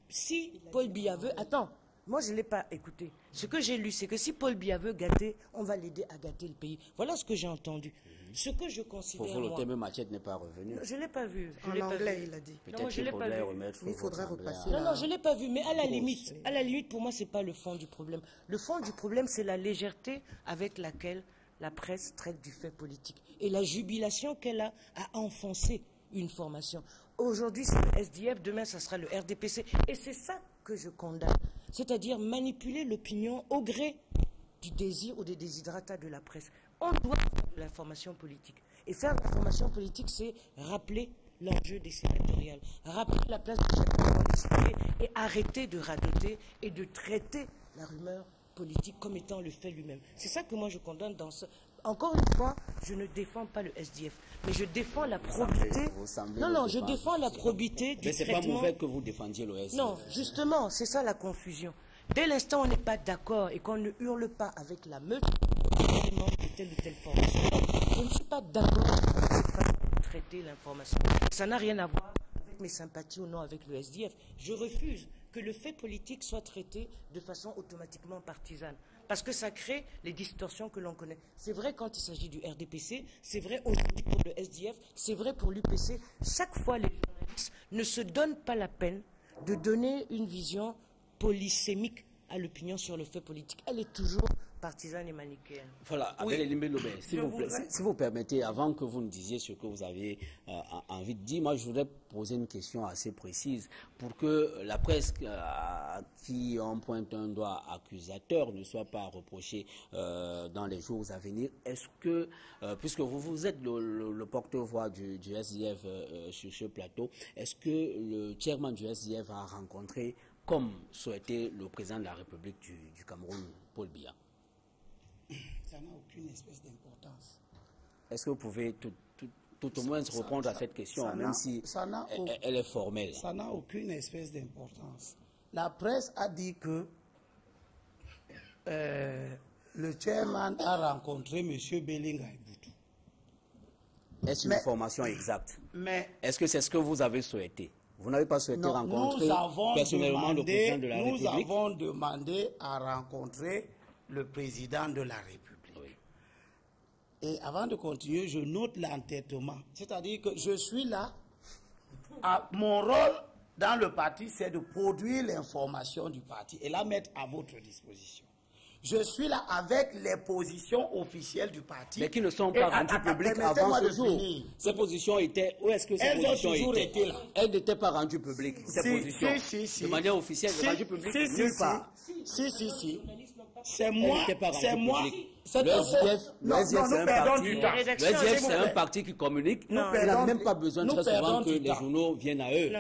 si Paul Biya veut... Attends, moi je ne l'ai pas écouté. Ce que j'ai lu, c'est que si Paul Biya veut gâter, on va l'aider à gâter le pays. Voilà ce que j'ai entendu. Ce que je considère... Pour vous, le thème Machette n'est pas revenu. Je ne l'ai pas vu. En anglais, il a dit. Peut-être qu'il faudrait remettre... Il faudrait repasser. Non, je ne l'ai pas vu. Mais à la limite, pour moi, ce n'est pas le fond du problème. Le fond du problème, c'est la légèreté avec laquelle la presse traite du fait politique. Et la jubilation qu'elle a à enfoncer une formation. Aujourd'hui, c'est le SDF, demain, ça sera le RDPC. Et c'est ça que je condamne. C'est-à-dire manipuler l'opinion au gré du désir ou des déshydratats de la presse. On doit faire de l'information politique. Et faire de l'information politique, c'est rappeler l'enjeu des sénatoriales, rappeler la place de chacun dans les cités et arrêter de radoter et de traiter la rumeur politique comme étant le fait lui-même. C'est ça que moi je condamne dans ce... Encore une fois, je ne défends pas le SDF, mais je défends la probité. Non, je défends la probité du traitement. Mais c'est pas mauvais que vous défendiez le SDF. Non, justement, c'est ça la confusion. Dès l'instant où on n'est pas d'accord et qu'on ne hurle pas avec la meute, on demande de telle ou telle formation. Je ne suis pas d'accord avec cette façon de traiter l'information. Ça n'a rien à voir avec mes sympathies ou non avec le SDF. Je refuse que le fait politique soit traité de façon automatiquement partisane. Parce que ça crée les distorsions que l'on connaît. C'est vrai quand il s'agit du RDPC, c'est vrai aujourd'hui pour le SDF, c'est vrai pour l'UPC. Chaque fois, les journalistes ne se donnent pas la peine de donner une vision polysémique à l'opinion sur le fait politique. Elle est toujours partisane et manichéenne. Voilà, Abel Elimbe-Lobé, si vous permettez, avant que vous ne disiez ce que vous avez envie de dire, moi je voudrais poser une question assez précise pour que la presse à qui on pointe un doigt accusateur ne soit pas reprochée dans les jours à venir. Est-ce que, puisque vous êtes le porte-voix du SDF sur ce plateau, est-ce que le chairman du SDF a rencontré, comme souhaitait le président de la République du Cameroun, Paul Biya? Ça n'a aucune espèce d'importance. Est-ce que vous pouvez tout au moins répondre à cette question, même si elle est formelle? Ça n'a aucune espèce d'importance. La presse a dit que le chairman a rencontré M. Bellinga Eboutou. Est-ce une information exacte? Est-ce que c'est ce que vous avez souhaité? Vous n'avez pas souhaité rencontrer personnellement le président de la République? Nous avons demandé à rencontrer le président de la République. Oui. Et avant de continuer, je note l'entêtement. C'est-à-dire que je suis là, mon rôle dans le parti, c'est de produire l'information du parti et la mettre à votre disposition. Je suis là avec les positions officielles du parti. Mais qui ne sont pas rendues publiques avant ce jour. Ces positions étaient... Où est-ce que ces positions étaient? Elles n'étaient pas rendues publiques. Ces positions, de manière officielle, rendues publiques nulle part. Si. C'est moi. Le SDF, c'est un parti qui communique. Il n'a même pas besoin très souvent que les journaux viennent à eux.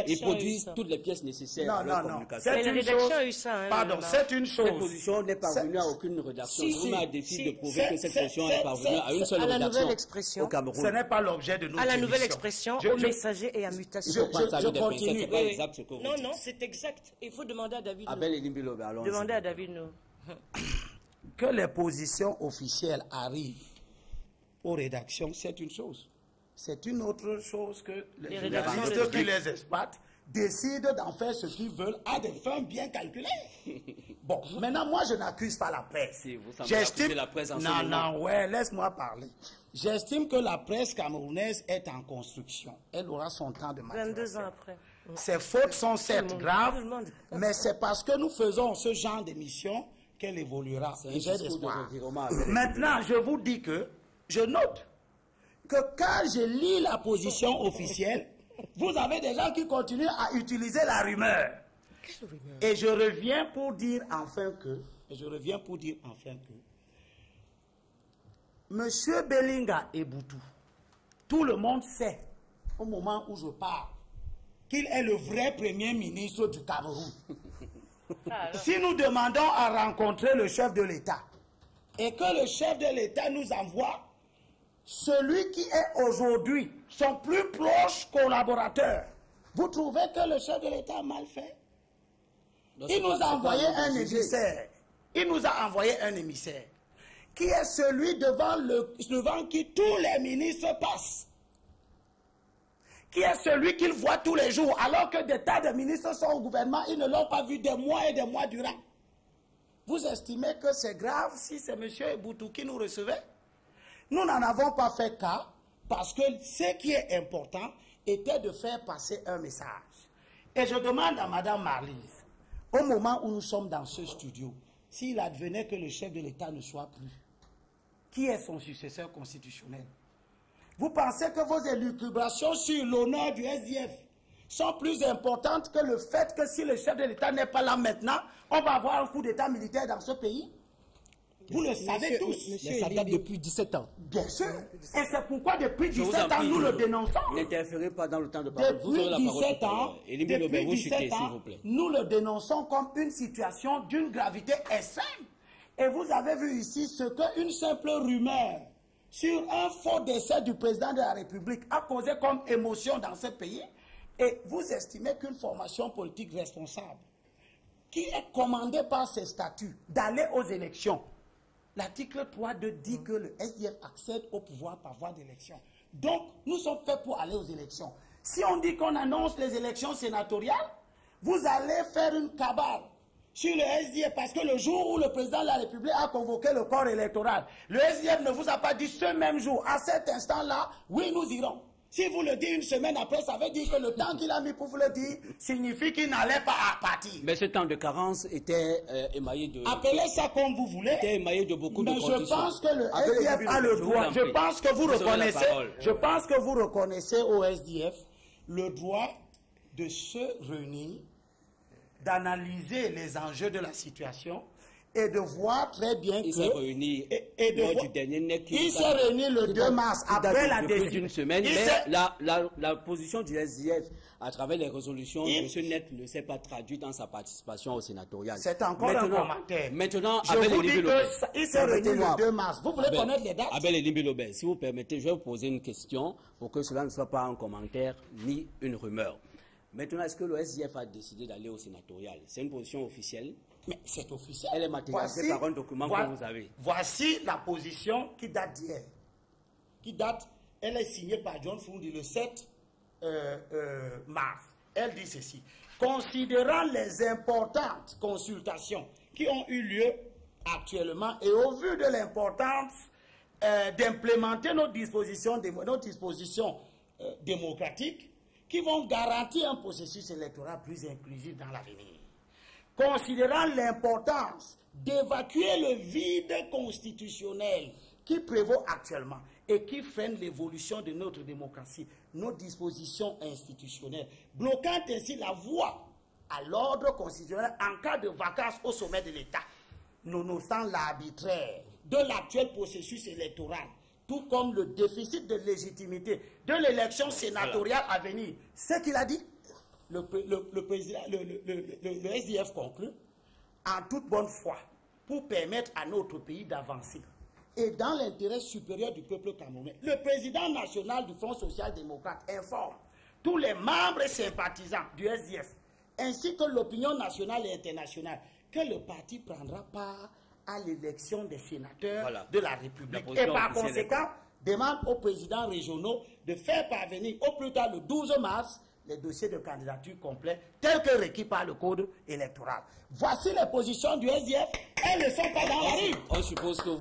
Ils produisent toutes les pièces nécessaires à leur communication. La rédaction a eu ça. Pardon, c'est une chose. Cette position n'est parvenue à aucune rédaction. On a décidé de prouver que cette position est parvenue à une seule rédaction au Cameroun. Ce n'est pas l'objet de notre émission. À la nouvelle expression, au messager et à mutation. Je continue. Non, c'est exact. Il faut demander à David. Abel Elimbe-Lobé, allons-y. Demandez à David, nous. Que les positions officielles arrivent aux rédactions, c'est une chose. C'est une autre chose que les rédactions qui les exploitent décident d'en faire ce qu'ils veulent à des fins bien calculées. Bon, maintenant, moi, je n'accuse pas la presse. Si, vous semblez accuser la presse en ce moment. Non, laisse-moi parler. J'estime que la presse camerounaise est en construction. Elle aura son temps de maturation. 22 ans après. Ces fautes sont certes graves, mais c'est parce que nous faisons ce genre d'émission qu'elle évoluera. Et j'ai l'espoir. Maintenant, je vous dis que je note que quand je lis la position officielle, vous avez des gens qui continuent à utiliser la rumeur. Et je reviens pour dire enfin que, Monsieur Bellinga Eboutou, tout le monde sait, au moment où je parle, qu'il est le vrai premier ministre du Cameroun. Si nous demandons à rencontrer le chef de l'État et que le chef de l'État nous envoie celui qui est aujourd'hui son plus proche collaborateur, vous trouvez que le chef de l'État a mal fait? Il nous a envoyé un émissaire. Il nous a envoyé un émissaire qui est celui devant qui tous les ministres passent. Qui est celui qu'ils voient tous les jours, alors que des tas de ministres sont au gouvernement, ils ne l'ont pas vu des mois et des mois durant. Vous estimez que c'est grave si c'est M. Eboutou qui nous recevait? Nous n'en avons pas fait cas, parce que ce qui est important était de faire passer un message. Et je demande à Mme Marlise, au moment où nous sommes dans ce studio, s'il advenait que le chef de l'État ne soit plus, qui est son successeur constitutionnel? Vous pensez que vos élucubrations sur l'honneur du SDF sont plus importantes que le fait que si le chef de l'État n'est pas là maintenant, on va avoir un coup d'État militaire dans ce pays? Vous le savez tous. Mais ça date depuis 17 ans. Bien sûr. Et c'est pourquoi depuis 17 ans, nous le dénonçons. N'interférez pas dans le temps de parole. Vous aurez la Depuis parole 17 tout à ans, l'heure. Élimez depuis vous chutez, 17 s'il ans, vous plaît. nous le dénonçons comme une situation d'une gravité extrême. Et vous avez vu ici ce qu'une simple rumeur sur un faux décès du président de la République a causé comme émotion dans ce pays. Et vous estimez qu'une formation politique responsable, qui est commandée par ses statuts d'aller aux élections, l'article 3 dit que le SDF accède au pouvoir par voie d'élection. Donc, nous sommes faits pour aller aux élections. Si on dit qu'on annonce les élections sénatoriales, vous allez faire une cabale sur le SDF parce que le jour où le président de la République a convoqué le corps électoral, le SDF ne vous a pas dit ce même jour, à cet instant-là, oui, nous irons. Si vous le dites une semaine après, ça veut dire que le temps qu'il a mis pour vous le dire signifie qu'il n'allait pas partir. Mais ce temps de carence était émaillé de... Appelez ça comme vous voulez. Était émaillé de beaucoup de conditions. Mais je pense que le SDF a le droit. Je pense que vous reconnaissez. Je pense que vous reconnaissez au SDF le droit de se réunir, d'analyser les enjeux de la situation et de voir très bien il que... s'est réuni Il s'est réuni le 2 mars après la décision d'une semaine, mais la position du SDF à travers les résolutions de ce net ne s'est pas traduite dans sa participation au sénatorial. C'est encore un commentaire. Maintenant, je vous dis qu'il s'est réuni le 2 mars. Vous voulez connaître les dates? Abel Elimbi-Lobel, si vous permettez, je vais vous poser une question pour que cela ne soit pas un commentaire ni une rumeur. Maintenant, est-ce que le SDF a décidé d'aller au sénatorial? C'est une position officielle? Mais c'est officiel. Elle est matérialisée par un document que vous avez. Voici la position qui date d'hier. Elle est signée par John Fundi le 7 mars. Elle dit ceci. Considérant les importantes consultations qui ont eu lieu actuellement et au vu de l'importance d'implémenter nos dispositions démocratiques qui vont garantir un processus électoral plus inclusif dans l'avenir. Considérant l'importance d'évacuer le vide constitutionnel qui prévaut actuellement et qui freine l'évolution de notre démocratie, nos dispositions institutionnelles, bloquant ainsi la voie à l'ordre constitutionnel en cas de vacances au sommet de l'État, nonobstant l'arbitraire de l'actuel processus électoral, tout comme le déficit de légitimité de l'élection sénatoriale à venir. Ce qu'il a dit, le SDF conclut en toute bonne foi pour permettre à notre pays d'avancer et dans l'intérêt supérieur du peuple camerounais. Le président national du Front social-démocrate informe tous les membres et sympathisants du SDF ainsi que l'opinion nationale et internationale que le parti prendra part à l'élection des sénateurs de la République. Et par conséquent, demande aux présidents régionaux de faire parvenir au plus tard le 12 mars les dossiers de candidature complets tels que requis par le code électoral. Voici les positions du SDF. Elles ne sont pas dans la rue. On suppose que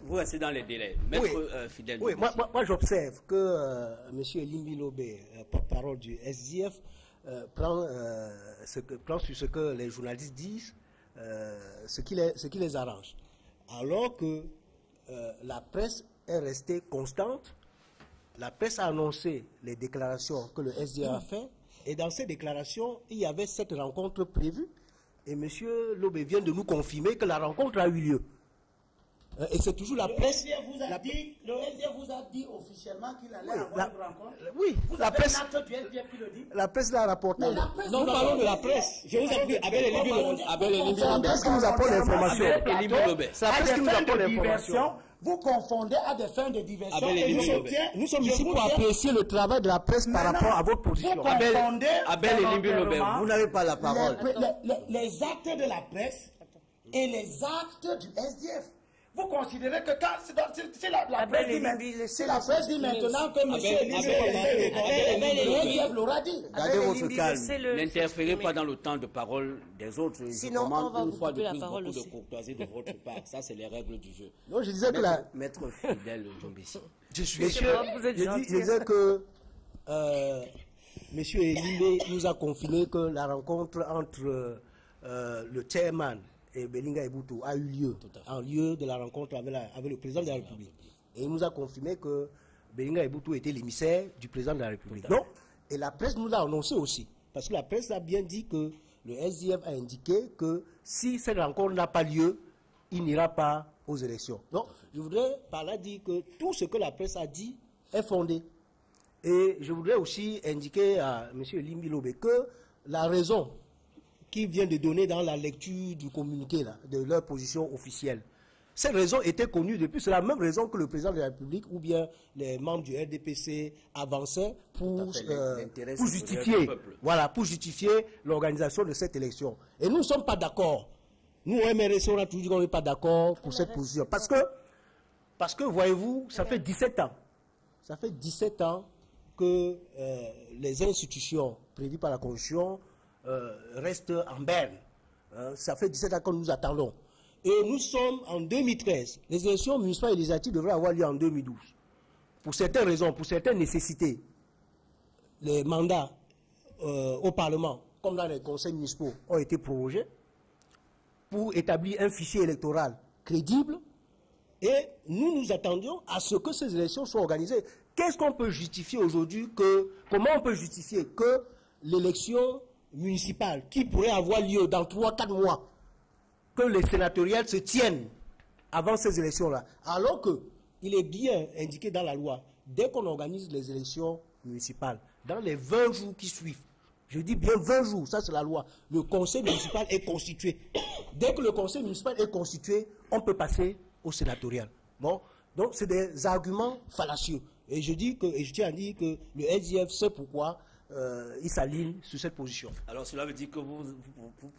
vous restez dans les délais. Maître Fidèle. Oui, moi j'observe que M. Elimbi-Lobel, porte-parole du SDF, prend sur ce que les journalistes disent, ce qui les arrange. Alors que la presse est restée constante. La presse a annoncé les déclarations que le SDF a fait, et dans ces déclarations, il y avait cette rencontre prévue, et M. Lobel vient de nous confirmer que la rencontre a eu lieu. Et c'est toujours la presse... Le SDF vous a dit officiellement qu'il allait avoir une rencontre. Oui, la presse... un acte du SDF qui le dit. La presse l'a rapporté. Nous parlons de la presse. Je vous ai pris Abel Elimbi-Lobel. C'est la presse qui nous apporte l'information. C'est la presse qui nous apporte l'information. Vous confondez à des fins de diversion. Nous sommes ici pour apprécier le travail de la presse par rapport à votre position. Vous confondez Abel Elimbi-Lobel, vous n'avez pas la parole. Les actes de la presse et les actes du SDF. Vous considérez que quand c'est la presse dit maintenant que M. Elimbi l'aura dit. Gardez votre calme. N'interférez pas dans le temps de parole des autres. Sinon, on va vous couper la parole aussi. Beaucoup de courtoisie de votre part. Ça, c'est les règles du jeu. Non, je disais que Maître Fidèle Djombessi. Je disais que M. Elimbi nous a confirmé que la rencontre entre le chairman et Belinga Eboutou a eu lieu en lieu de la rencontre avec le président de la République. Et il nous a confirmé que Belinga Eboutou était l'émissaire du président de la République. Non. Et la presse nous l'a annoncé aussi. Parce que la presse a bien dit que le SDF a indiqué que si cette rencontre n'a pas lieu, il n'ira pas aux élections. Donc, je voudrais par là dire que tout ce que la presse a dit est fondé. Et je voudrais aussi indiquer à M. Limbi Lobé que la raison qu'il vient de donner dans la lecture du communiqué là, de leur position officielle, cette raison était connue depuis. C'est la même raison que le président de la République ou bien les membres du RDPC avançaient pour justifier, voilà, pour justifier l'organisation de cette élection. Et nous ne sommes pas d'accord. Nous, au MRC, on a toujours dit qu'on n'est pas d'accord pour cette position. Parce que, voyez-vous, ça fait 17 ans. Ça fait 17 ans que les institutions prévues par la Constitution restent en berne. Ça fait 17 ans que nous attendons. Et nous sommes en 2013. Les élections municipales et législatives devraient avoir lieu en 2012. Pour certaines raisons, pour certaines nécessités, les mandats au Parlement, comme dans les conseils municipaux, ont été prorogés pour établir un fichier électoral crédible. Et nous nous attendions à ce que ces élections soient organisées. Qu'est-ce qu'on peut justifier aujourd'hui comment on peut justifier que l'élection municipale, qui pourrait avoir lieu dans 3-4 mois, que les sénatoriales se tiennent avant ces élections-là, alors qu'il est bien indiqué dans la loi, dès qu'on organise les élections municipales, dans les 20 jours qui suivent, je dis bien 20 jours, ça c'est la loi, le conseil municipal est constitué. Dès que le conseil municipal est constitué, on peut passer au sénatorial. Bon, donc c'est des arguments fallacieux. Et je tiens à dire que le SDF sait pourquoi il s'aligne sur cette position. Alors cela veut dire que vous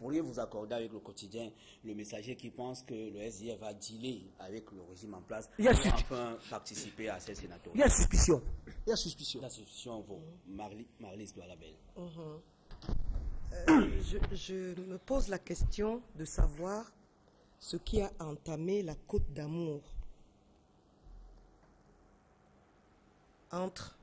pourriez vous accorder avec le quotidien, le messager qui pense que le SDF va dealer avec le régime en place pour enfin participer à ces sénatoriales. Il y a suspicion. Il y a suspicion. La suspicion vaut. Marlise Doualabel. Je me pose la question de savoir ce qui a entamé la côte d'amour entre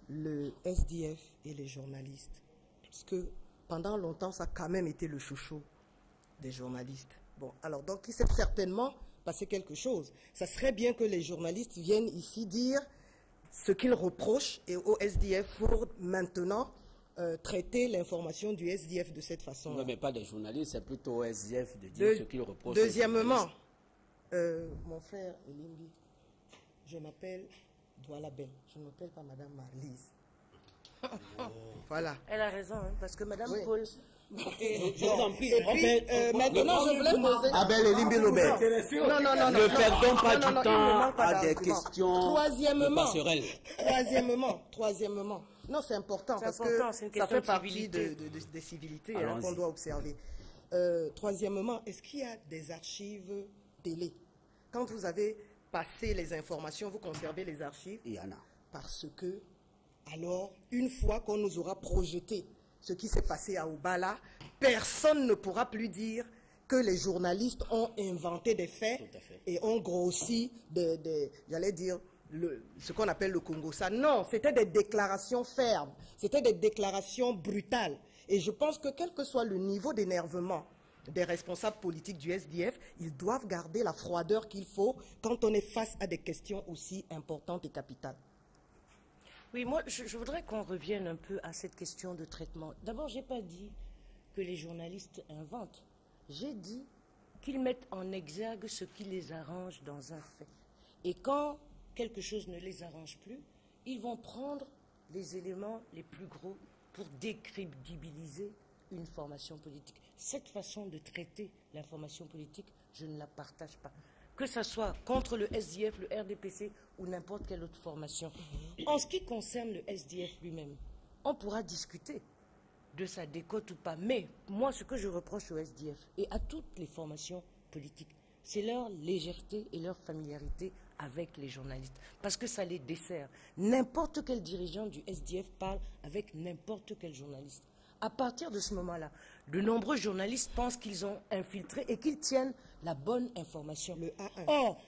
le SDF et les journalistes. Parce que pendant longtemps, ça a quand même été le chouchou des journalistes. Bon, alors donc il s'est certainement passé quelque chose. Ça serait bien que les journalistes viennent ici dire ce qu'ils reprochent au SDF pour maintenant traiter l'information du SDF de cette façon. Non, mais pas des journalistes, c'est plutôt au SDF de dire ce qu'ils reprochent. Deuxièmement, mon frère Elimbi, je m'appelle Doualabel, je ne m'appelle pas Madame Marlise. Voilà. Elle a raison, hein, parce que Madame Paul... Je vous en prie. Maintenant, je voulais poser... Abel et Limbi Lobé. Non. Ne perdons pas du temps à des questions Troisièmement. Non, c'est important parce que ça fait partie des civilités qu'on doit observer. Troisièmement, est-ce qu'il y a des archives télé? Quand vous avez passé les informations, vous conservez les archives? Il y en a. Parce que, alors, une fois qu'on nous aura projeté ce qui s'est passé à Oubala, personne ne pourra plus dire que les journalistes ont inventé des faits et ont grossi j'allais dire, ce qu'on appelle le Congo. Ça, non, c'était des déclarations fermes, c'était des déclarations brutales. Et je pense que quel que soit le niveau d'énervement des responsables politiques du SDF, ils doivent garder la froideur qu'il faut quand on est face à des questions aussi importantes et capitales. Oui, moi, je voudrais qu'on revienne un peu à cette question de traitement. D'abord, je n'ai pas dit que les journalistes inventent. J'ai dit qu'ils mettent en exergue ce qui les arrange dans un fait. Et quand quelque chose ne les arrange plus, ils vont prendre les éléments les plus gros pour décrédibiliser une formation politique. Cette façon de traiter l'information politique, je ne la partage pas. Que ce soit contre le SDF, le RDPC ou n'importe quelle autre formation. En ce qui concerne le SDF lui-même, on pourra discuter de sa décote ou pas. Mais moi, ce que je reproche au SDF et à toutes les formations politiques, c'est leur légèreté et leur familiarité avec les journalistes. Parce que ça les dessert. N'importe quel dirigeant du SDF parle avec n'importe quel journaliste. À partir de ce moment-là, de nombreux journalistes pensent qu'ils ont infiltré et qu'ils tiennent la bonne information. Le A1. Or,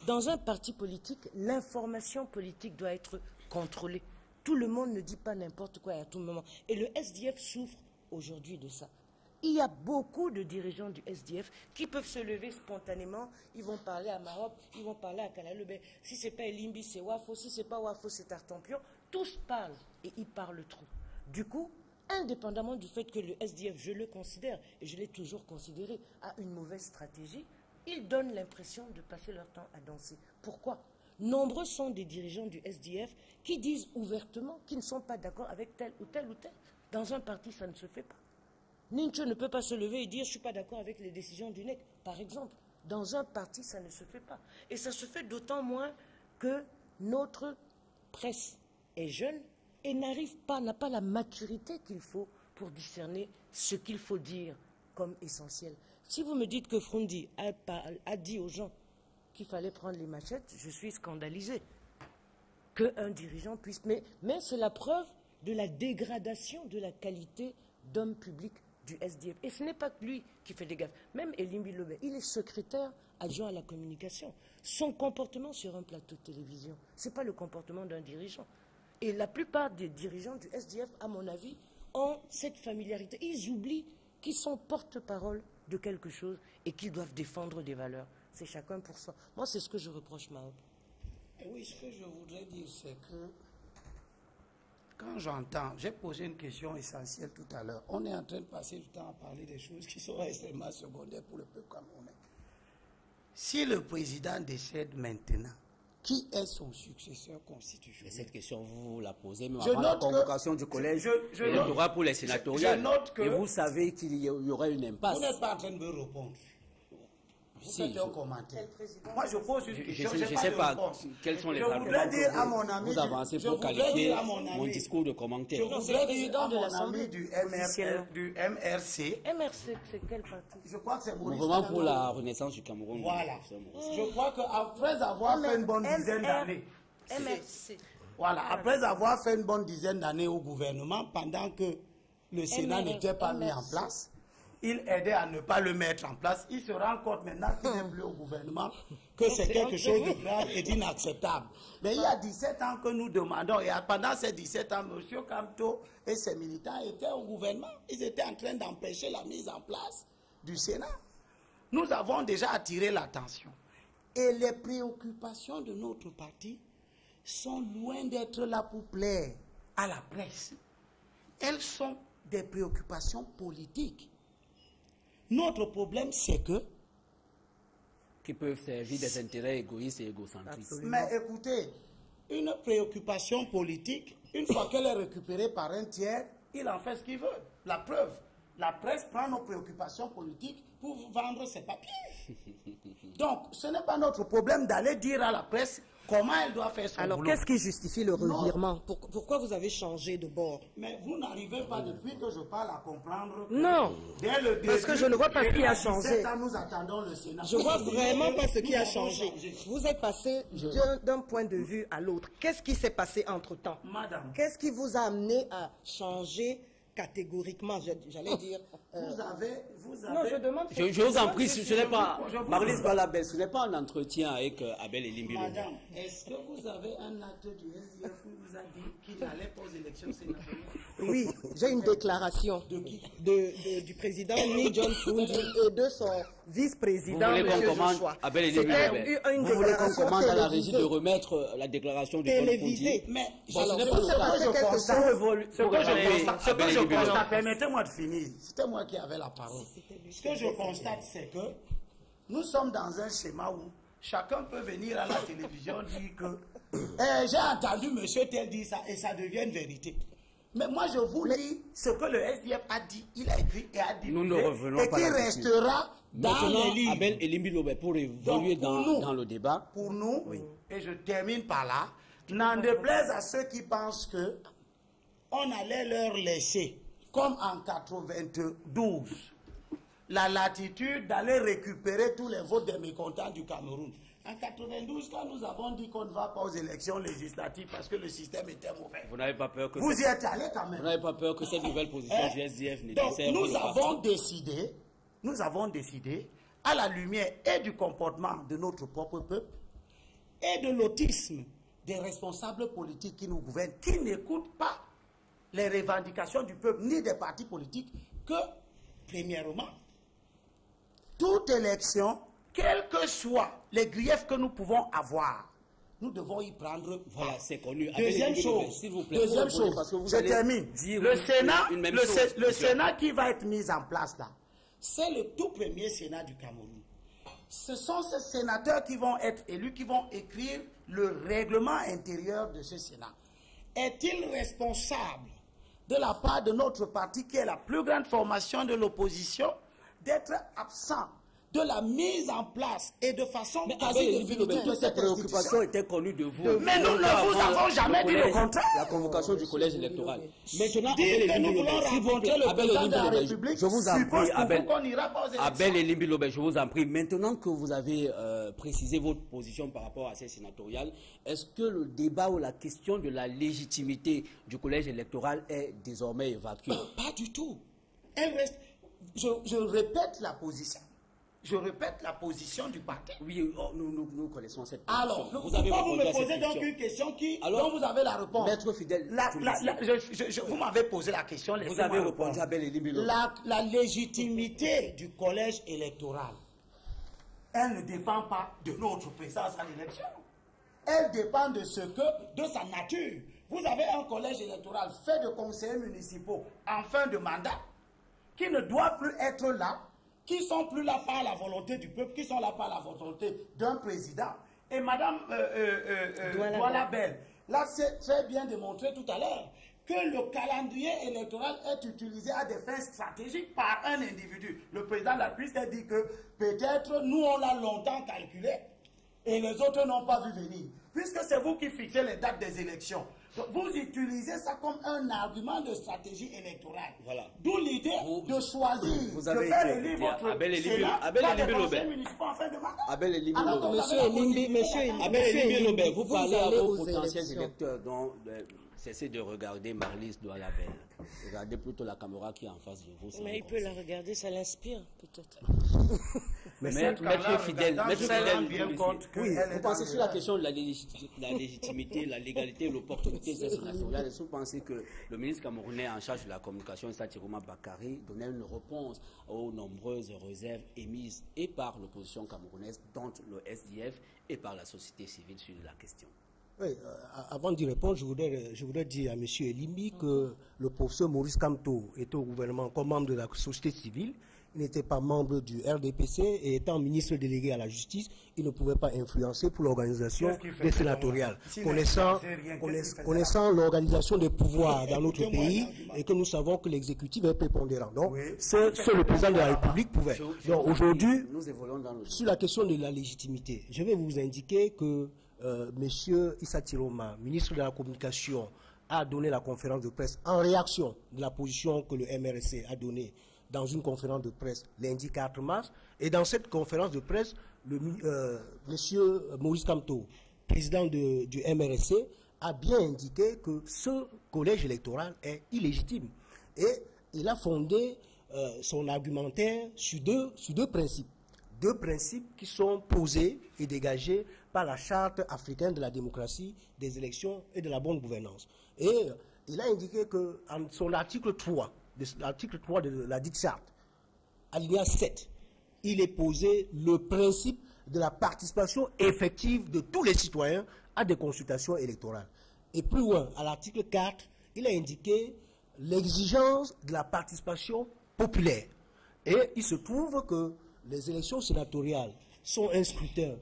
dans un parti politique, l'information politique doit être contrôlée. Tout le monde ne dit pas n'importe quoi à tout moment. Et le SDF souffre aujourd'hui de ça. Il y a beaucoup de dirigeants du SDF qui peuvent se lever spontanément. Ils vont parler à Maroc, ils vont parler à Kalalebe. Si ce n'est pas Elimbi, c'est Wafo. Si ce n'est pas Wafo, c'est Tartampion. Tous parlent et ils parlent trop. Du coup, indépendamment du fait que le SDF, je le considère, et je l'ai toujours considéré, a une mauvaise stratégie, ils donnent l'impression de passer leur temps à danser. Pourquoi? Nombreux sont des dirigeants du SDF qui disent ouvertement qu'ils ne sont pas d'accord avec tel ou tel ou tel. Dans un parti, ça ne se fait pas. Nincho ne peut pas se lever et dire « je ne suis pas d'accord avec les décisions du NEC », par exemple. Dans un parti, ça ne se fait pas. Et ça se fait d'autant moins que notre presse est jeune et n'a pas la maturité qu'il faut pour discerner ce qu'il faut dire comme essentiel. Si vous me dites que Frundi a dit aux gens qu'il fallait prendre les machettes, je suis scandalisé qu'un dirigeant puisse... Mais c'est la preuve de la dégradation de la qualité d'homme public du SDF. Et ce n'est pas que lui qui fait des gaffes. Même Elimbi Lobé, il est secrétaire adjoint à la communication. Son comportement sur un plateau de télévision, ce n'est pas le comportement d'un dirigeant. Et la plupart des dirigeants du SDF, à mon avis, ont cette familiarité. Ils oublient qu'ils sont porte-parole de quelque chose et qu'ils doivent défendre des valeurs. C'est chacun pour soi. Moi, c'est ce que je reproche, Mahop. Oui, ce que je voudrais dire, c'est que quand j'entends, j'ai posé une question essentielle tout à l'heure. On est en train de passer du temps à parler des choses qui sont extrêmement secondaires pour le peuple camerounais. Si le président décède maintenant, qui est son successeur constitutionnel? Et cette question, vous la posez, mais avant la convocation du collège électoral pour les sénatoriales. Et vous savez qu'il y aurait une impasse. Vous n'êtes pas en train de me répondre. Vous faites un commentaire. Moi, je pose une question. Je ne sais pas quels sont les arguments que vous avancez pour qualifier mon discours de commentaire. Je voudrais dire à mon ami du MRC. MRC, c'est quel parti? Je crois que c'est Maurice Mouvement pour la renaissance du Cameroun. Voilà. Je crois qu'après avoir fait une bonne dizaine d'années, MRC. Voilà, après avoir fait une bonne dizaine d'années au gouvernement, pendant que le Sénat n'était pas mis en place, il aidait à ne pas le mettre en place. Il se rend compte maintenant qu'il n'est plus au gouvernement, que c'est quelque chose de grave et d'inacceptable. Mais il y a 17 ans que nous demandons, et pendant ces 17 ans, M. Kamto et ses militants étaient au gouvernement. Ils étaient en train d'empêcher la mise en place du Sénat. Nous avons déjà attiré l'attention. Et les préoccupations de notre parti sont loin d'être là pour plaire à la presse. Elles sont des préoccupations politiques. Notre problème, c'est que... Qui peuvent servir des intérêts égoïstes et égocentriques. Mais écoutez, une préoccupation politique, une fois qu'elle est récupérée par un tiers, il en fait ce qu'il veut. La preuve, la presse prend nos préoccupations politiques pour vendre ses papiers. Donc, ce n'est pas notre problème d'aller dire à la presse comment elle doit faire son boulot. Alors, qu'est-ce qui justifie le revirement? Pourquoi vous avez changé de bord? Mais vous n'arrivez pas, depuis que je parle, à comprendre que non, dès le début, parce que je ne vois pas ce qui a changé. Nous attendons le Sénat. Je vois vraiment pas ce qui a changé. Vous êtes passé d'un point de vue à l'autre. Qu'est-ce qui s'est passé entre-temps? Madame. Qu'est-ce qui vous a amené à changer catégoriquement, j'allais dire... Vous avez... Non, je demande... Je vous en prie, ce n'est pas... Marlise Balabel, ce n'est pas un entretien avec Abel Elimbi Lobé. Madame, est-ce que vous avez un acte du SDF qui vous a dit qu'il n'allait pas aux élections sénatoriales? Oui, j'ai une déclaration du président Ni John Frundi et de son vice-président, M. Joshua. Abel Elimbi Lobé, vous voulez qu'on commande à la régie de remettre la déclaration du télévisée. Mais ce que je constate, permettez-moi de finir. C'était moi qui avais la parole. Ce que je constate, c'est que nous sommes dans un schéma où chacun peut venir à la télévision dire que j'ai entendu monsieur tel dire ça et ça devient une vérité. Mais moi, je vous lis ce que le SDF a dit, il a écrit et a dit. Nous ne revenons et pas qui restera dans les livres. Abel Elimbi Lobé, pour évoluer dans le débat. Pour nous, oui. Et je termine par là, n'en déplaise à ceux qui pensent que on allait leur laisser, comme en 92, la latitude d'aller récupérer tous les votes des mécontents du Cameroun. En 92, quand nous avons dit qu'on ne va pas aux élections législatives parce que le système était mauvais. Vous n'avez pas peur que... Vous y êtes allé quand même. Vous n'avez pas peur que cette nouvelle position du SDF ne desserve nous avons décidé, à la lumière et du comportement de notre propre peuple, et de l'autisme des responsables politiques qui nous gouvernent, qui n'écoutent pas les revendications du peuple ni des partis politiques, que, premièrement, toute élection, quels que soient les griefs que nous pouvons avoir, nous devons y prendre. Voilà, c'est connu. Deuxième chose, s'il vous plaît, deuxième chose, je termine. Le Sénat qui va être mis en place là, c'est le tout premier Sénat du Cameroun. Ce sont ces sénateurs qui vont être élus, qui vont écrire le règlement intérieur de ce Sénat. Est-il responsable de la part de notre parti, qui est la plus grande formation de l'opposition, d'être absent de la mise en place et de façon quasi définitive de cette préoccupation était connue de vous. Mais nous ne vous avons jamais dit le contraire. La convocation du collège électoral. Maintenant, dire que nous voulons rencontrer le président de la République, je vous en prie, Abel Elimbi Lobé, je vous en prie. Maintenant que vous avez précisé votre position par rapport à ces sénatoriales, est-ce que le débat ou la question de la légitimité du collège électoral est désormais évacuée? Pas du tout. Elle reste. Je répète la position. Je répète la position du parti. Oui, nous connaissons cette position. Alors, pourquoi vous me posez donc une question dont vous avez la réponse? Maître Fidèle, vous m'avez posé la question. Vous avez répondu à Abel Elimbi Lobé. La légitimité du collège électoral, elle ne dépend pas de notre présence à l'élection. Elle dépend de sa nature. Vous avez un collège électoral fait de conseillers municipaux en fin de mandat qui ne doivent plus être là, qui ne sont plus là par la volonté du peuple, qui sont là par la volonté d'un président. Et Mme Douala Bell l'a très bien démontré tout à l'heure, que le calendrier électoral est utilisé à des fins stratégiques par un individu. Le président de la République a dit que peut-être nous on l'a longtemps calculé et les autres n'ont pas vu venir. Puisque c'est vous qui fixez les dates des élections. Donc vous utilisez ça comme un argument de stratégie électorale. Voilà. D'où l'idée de choisir, de faire élire votre Abel Elimbi Lobé. Abel Elimbi Lobé, vous parlez à vos potentiels électeurs, donc cessez de regarder Marlise Douala-Bell. Regardez plutôt la caméra qui est en face de vous. Mais il peut la regarder, ça l'inspire peut-être. Maître Fidèle, vous pensez sur la question de la légitimité, la légalité, l'opportunité de ces sénatoriales, est-ce que vous pensez que le ministre camerounais en charge de la communication, Issa Tiroma Bakary, donnait une réponse aux nombreuses réserves émises et par l'opposition camerounaise, dont le SDF, et par la société civile sur la question? Oui, avant d'y répondre, je voudrais dire à M. Elimbi que le professeur Maurice Kamto était au gouvernement comme membre de la société civile. Il n'était pas membre du RDPC et étant ministre délégué à la justice, il ne pouvait pas influencer pour l'organisation des sénatoriales. Connaissant l'organisation des pouvoirs dans notre pays et que nous savons que l'exécutif est prépondérant. Donc, c'est le président de la République pouvait. Donc aujourd'hui, sur la question de la légitimité, je vais vous indiquer que Monsieur Issa Tiroma, ministre de la Communication, a donné la conférence de presse en réaction de la position que le MRC a donnée dans une conférence de presse lundi 4 mars. Et dans cette conférence de presse, Monsieur Maurice Kamto, président du MRC, a bien indiqué que ce collège électoral est illégitime. Et il a fondé son argumentaire sur deux principes. Deux principes qui sont posés et dégagés par la Charte africaine de la démocratie, des élections et de la bonne gouvernance. Et il a indiqué que en son article 3 de la dite charte, alinéa 7, il est posé le principe de la participation effective de tous les citoyens à des consultations électorales. Et plus loin, à l'article 4, il a indiqué l'exigence de la participation populaire. Et il se trouve que les élections sénatoriales sont un scrutin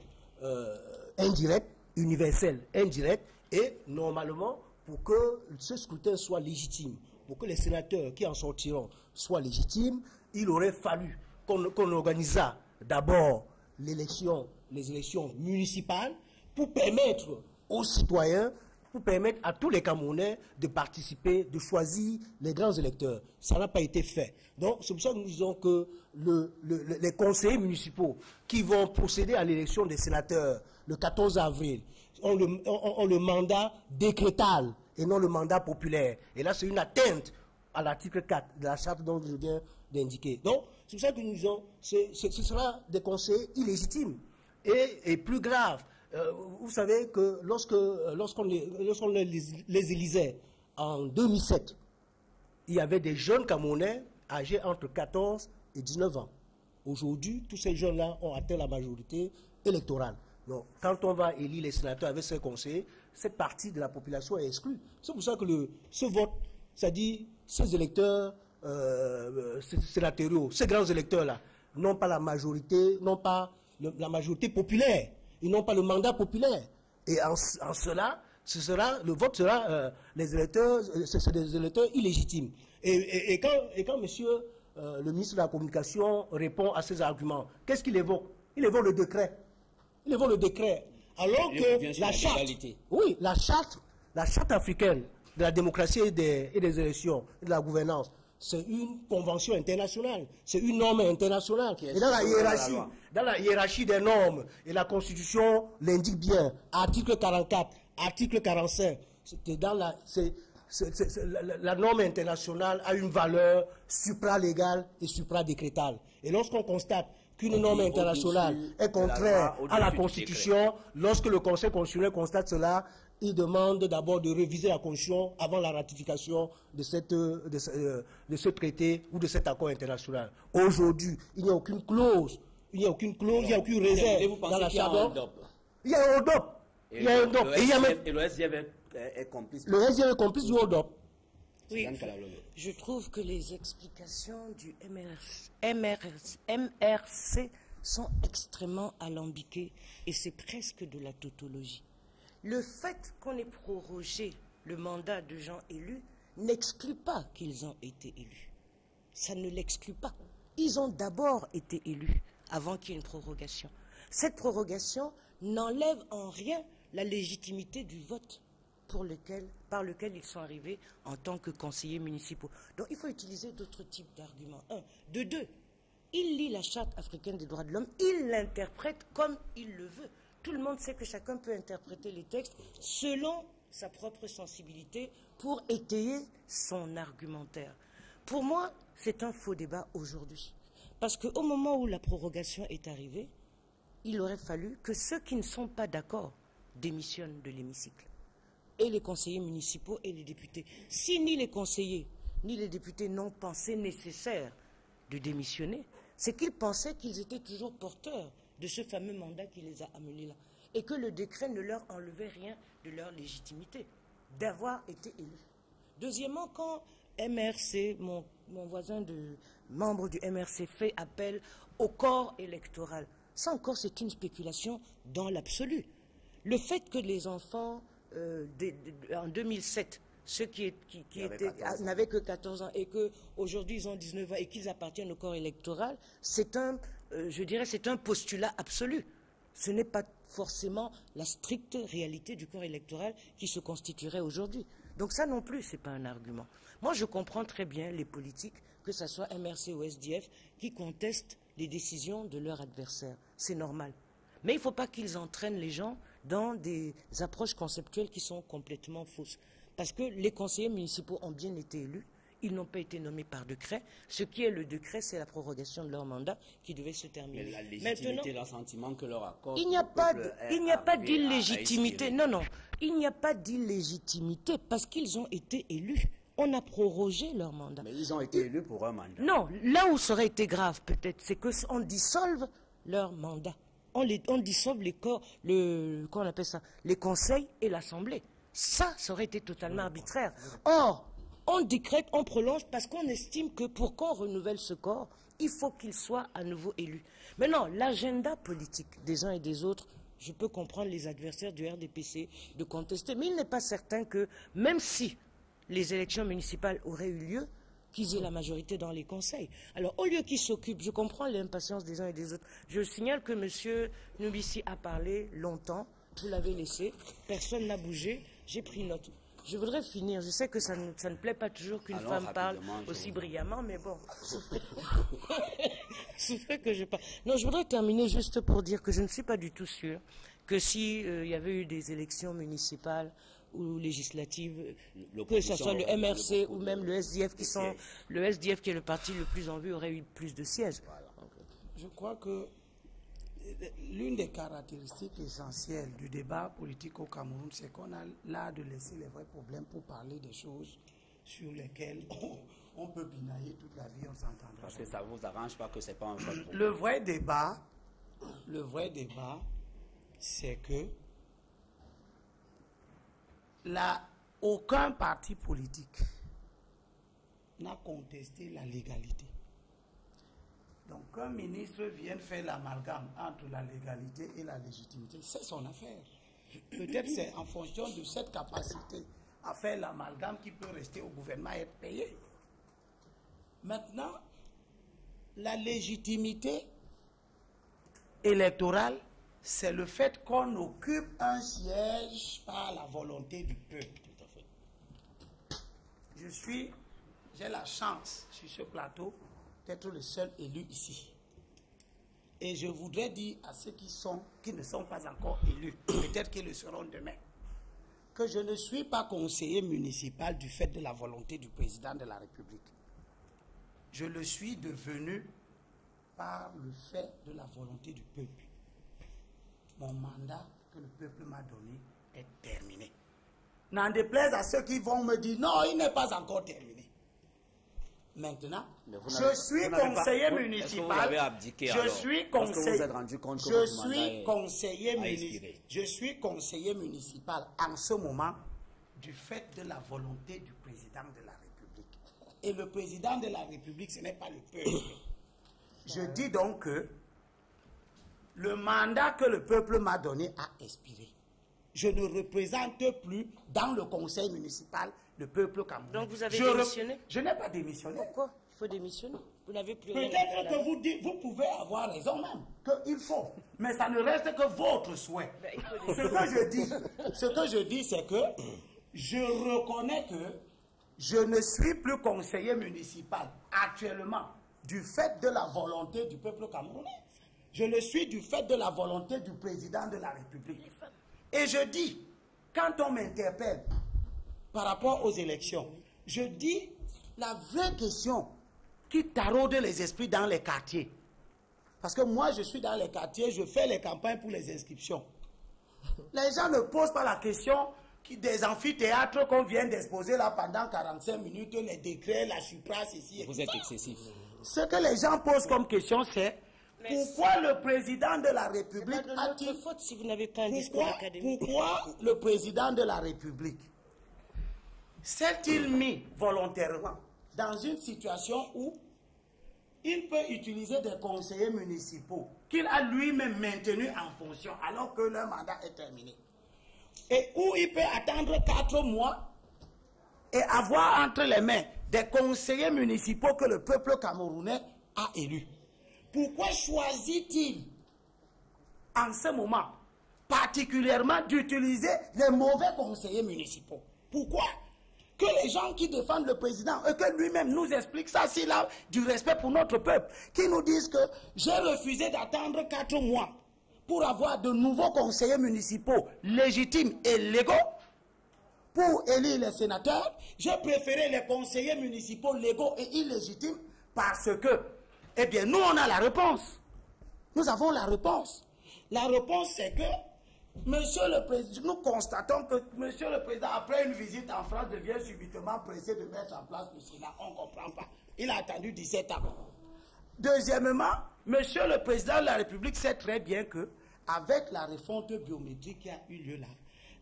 indirect, universel, indirect, et normalement, pour que ce scrutin soit légitime, pour que les sénateurs qui en sortiront soient légitimes, il aurait fallu qu'on organisât d'abord les élections municipales pour permettre aux citoyens, pour permettre à tous les Camerounais de participer, de choisir les grands électeurs. Ça n'a pas été fait. Donc, c'est pour ça que nous disons que les conseillers municipaux qui vont procéder à l'élection des sénateurs le 14 avril ont le mandat décrétal et non le mandat populaire. Et là, c'est une atteinte à l'article 4 de la charte dont je viens d'indiquer. Donc, c'est pour ça que nous disons que ce sera des conseillers illégitimes. Et plus grave, vous savez que lorsqu'on les élisait en 2007, il y avait des jeunes Camerounais âgés entre 14 et 19 ans. Aujourd'hui, tous ces jeunes-là ont atteint la majorité électorale. Non. Quand on va élire les sénateurs avec ses conseillers, cette partie de la population est exclue. C'est pour ça que ce vote, c'est-à-dire ces électeurs sénatoriaux, ces grands électeurs-là, n'ont pas la majorité, n'ont pas la majorité populaire. Ils n'ont pas le mandat populaire. Et en cela, le vote sera les électeurs, c'est des électeurs illégitimes. Et quand monsieur le ministre de la Communication répond à ces arguments, qu'est-ce qu'il évoque? Il évoque le décret. Il évoque le décret. Alors que la charte, oui, la charte africaine de la démocratie et des élections, et de la gouvernance, c'est une convention internationale, c'est une norme internationale. Et dans la hiérarchie des normes, et la Constitution l'indique bien, article 44, article 45, la norme internationale a une valeur supra-légale et supra-décrétale. Et lorsqu'on constate qu'une norme internationale est contraire à la Constitution, lorsque le Conseil constitutionnel constate cela, il demande d'abord de réviser la Constitution avant la ratification de ce traité ou de cet accord international. Aujourd'hui, il n'y a aucune clause, il n'y a aucune réserve dans la charte. Il y a un hold-up. Il y a un hold-up. Et le SDF est complice. Le SDF est complice du hold-up. Oui, je trouve que les explications du MRC sont extrêmement alambiquées et c'est presque de la tautologie. Le fait qu'on ait prorogé le mandat de gens élus n'exclut pas qu'ils ont été élus. Ça ne l'exclut pas. Ils ont d'abord été élus avant qu'il y ait une prorogation. Cette prorogation n'enlève en rien la légitimité du vote par lequel ils sont arrivés en tant que conseillers municipaux. Donc il faut utiliser d'autres types d'arguments. De deux, il lit la Charte africaine des droits de l'homme, il l'interprète comme il le veut. Tout le monde sait que chacun peut interpréter les textes selon sa propre sensibilité pour étayer son argumentaire. Pour moi, c'est un faux débat aujourd'hui. Parce qu'au moment où la prorogation est arrivée, il aurait fallu que ceux qui ne sont pas d'accord démissionnent de l'hémicycle. Et les conseillers municipaux et les députés. Si ni les conseillers ni les députés n'ont pensé nécessaire de démissionner, c'est qu'ils pensaient qu'ils étaient toujours porteurs de ce fameux mandat qui les a amenés là. Et que le décret ne leur enlevait rien de leur légitimité d'avoir été élus. Deuxièmement, quand MRC, mon voisin membre du MRC fait appel au corps électoral, ça encore c'est une spéculation dans l'absolu. Le fait que les enfants en 2007, ceux qui n'avaient que 14 ans et qu'aujourd'hui ils ont 19 ans et qu'ils appartiennent au corps électoral, c'est je dirais, c'est un postulat absolu. Ce n'est pas forcément la stricte réalité du corps électoral qui se constituerait aujourd'hui. Donc ça non plus, ce n'est pas un argument. Moi, je comprends très bien les politiques, que ce soit MRC ou SDF, qui contestent les décisions de leurs adversaires. C'est normal. Mais il ne faut pas qu'ils entraînent les gens dans des approches conceptuelles qui sont complètement fausses. Parce que les conseillers municipaux ont bien été élus, ils n'ont pas été nommés par décret. Ce qui est le décret, c'est la prorogation de leur mandat qui devait se terminer. Mais la légitimité, l'assentiment que leur accorde... Il n'y a pas d'illégitimité. Non, non. Il n'y a pas d'illégitimité parce qu'ils ont été élus. On a prorogé leur mandat. Mais ils ont été élus pour un mandat. Non, là où ça aurait été grave peut-être, c'est qu'on dissolve leur mandat. On dissolve les corps, comment on appelle ça, les conseils et l'Assemblée. Ça aurait été totalement arbitraire. Or, on décrète, on prolonge parce qu'on estime que pour qu'on renouvelle ce corps, il faut qu'il soit à nouveau élu. Maintenant, l'agenda politique des uns et des autres, je peux comprendre les adversaires du RDPC de contester, mais il n'est pas certain que, même si les élections municipales auraient eu lieu, qu'ils aient la majorité dans les conseils. Alors, au lieu qu'ils s'occupent, je comprends l'impatience des uns et des autres. Je signale que M. Nubissi a parlé longtemps, vous l'avez laissé, personne n'a bougé, j'ai pris note. Je voudrais finir, je sais que ça ne plaît pas toujours qu'une femme parle aussi brillamment, mais bon, souffrez que je parle. Non, je voudrais terminer juste pour dire que je ne suis pas du tout sûr que s'il y avait eu des élections municipales ou législatives, que ce soit le MRC ou même le SDF le SDF qui est le parti le plus en vue aurait eu plus de sièges. Je crois que l'une des caractéristiques essentielles du débat politique au Cameroun, c'est qu'on a l'art de laisser les vrais problèmes pour parler des choses sur lesquelles on peut binailler toute la vie, on s'entendra. Parce que ça ne vous arrange pas que ce n'est pas un vrai problème. Le vrai débat, c'est que aucun parti politique n'a contesté la légalité. Donc, qu'un ministre vienne faire l'amalgame entre la légalité et la légitimité, c'est son affaire. Peut-être c'est en fonction de cette capacité à faire l'amalgame qui peut rester au gouvernement et être payé. Maintenant, la légitimité électorale, c'est le fait qu'on occupe un siège par la volonté du peuple. Tout à fait. J'ai la chance sur ce plateau d'être le seul élu ici. Et je voudrais dire à ceux qui ne sont pas encore élus, peut-être qu'ils le seront demain, que je ne suis pas conseiller municipal du fait de la volonté du président de la République. Je le suis devenu par le fait de la volonté du peuple. Mon mandat que le peuple m'a donné est terminé. N'en déplaise à ceux qui vont me dire non, il n'est pas encore terminé. Maintenant, je suis conseiller municipal. Je suis conseiller municipal en ce moment du fait de la volonté du président de la République. Et le président de la République, ce n'est pas le peuple. Je dis donc que le mandat que le peuple m'a donné a expiré. Je ne représente plus dans le conseil municipal le peuple camerounais. Donc vous avez démissionné? Je n'ai pas démissionné. Pourquoi il faut démissionner? Vous n'avez plus rien. Peut-être que vous pouvez avoir raison même, qu'il faut. Mais ça ne reste que votre souhait. Ce que je dis, c'est que je reconnais que je ne suis plus conseiller municipal actuellement du fait de la volonté du peuple camerounais. Je le suis du fait de la volonté du président de la République. Et je dis, quand on m'interpelle par rapport aux élections, je dis la vraie question qui taraude les esprits dans les quartiers. Parce que moi, je suis dans les quartiers, je fais les campagnes pour les inscriptions. Les gens ne posent pas la question des amphithéâtres qu'on vient d'exposer là pendant 45 minutes, les décrets, la supras ici. Vous êtes excessif. Ce que les gens posent comme question, c'est pourquoi le président de la République a-t-il... faute si vous n'avez pas un discours académique. Pourquoi le président de la République s'est-il mis volontairement dans une situation où il peut utiliser des conseillers municipaux qu'il a lui-même maintenus en fonction alors que leur mandat est terminé, et où il peut attendre 4 mois et avoir entre les mains des conseillers municipaux que le peuple camerounais a élus? Pourquoi choisit-il en ce moment particulièrement d'utiliser les mauvais conseillers municipaux? Pourquoi? Que les gens qui défendent le président et que lui-même nous explique ça, s'il a du respect pour notre peuple, qui nous disent que j'ai refusé d'attendre 4 mois pour avoir de nouveaux conseillers municipaux légitimes et légaux pour élire les sénateurs. J'ai préféré les conseillers municipaux légaux et illégitimes parce que, eh bien, nous on a la réponse. Nous avons la réponse. La réponse c'est que Monsieur le Président, nous constatons que Monsieur le Président, après une visite en France, devient subitement pressé de mettre en place le Sénat. On ne comprend pas. Il a attendu 17 ans. Deuxièmement, Monsieur le Président de la République sait très bien que, avec la refonte biométrique qui a eu lieu là,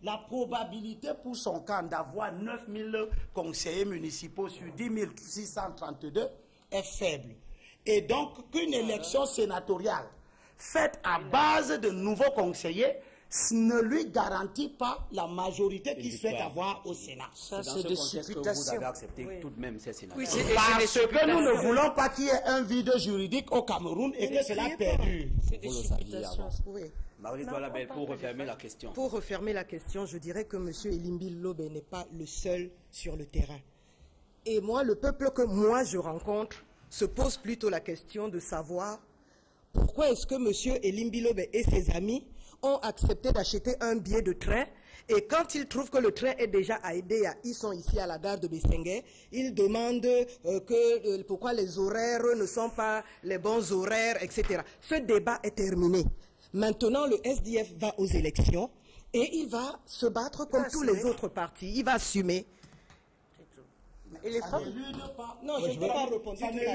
la probabilité pour son camp d'avoir 9000 conseillers municipaux sur 10 632 est faible. Et donc, qu'une élection sénatoriale faite à base de nouveaux conseillers ne lui garantit pas la majorité qu'il souhaite avoir au Sénat. C'est dans ce contexte que vous avez accepté tout de même ces sénateurs. Oui, parce que nous ne voulons pas qu'il y ait un vide juridique au Cameroun et que cela perdure. Vous le saviez avant. Oui. Marie-Toi Labelle, pour refermer la question. Pour refermer la question, je dirais que M. Elimbi Lobe n'est pas le seul sur le terrain. Et moi, le peuple que moi je rencontre se pose plutôt la question de savoir pourquoi est-ce que M. Elimbi Lobe et ses amis ont accepté d'acheter un billet de train, et quand ils trouvent que le train est déjà à Edea, ils sont ici à la gare de Bessengue, ils demandent pourquoi les horaires ne sont pas les bons horaires, etc. Ce débat est terminé. Maintenant, le SDF va aux élections et il va se battre comme tous les autres partis. Il va assumer. Et les femmes... Non, je ne peux pas répondre tout à l'heure.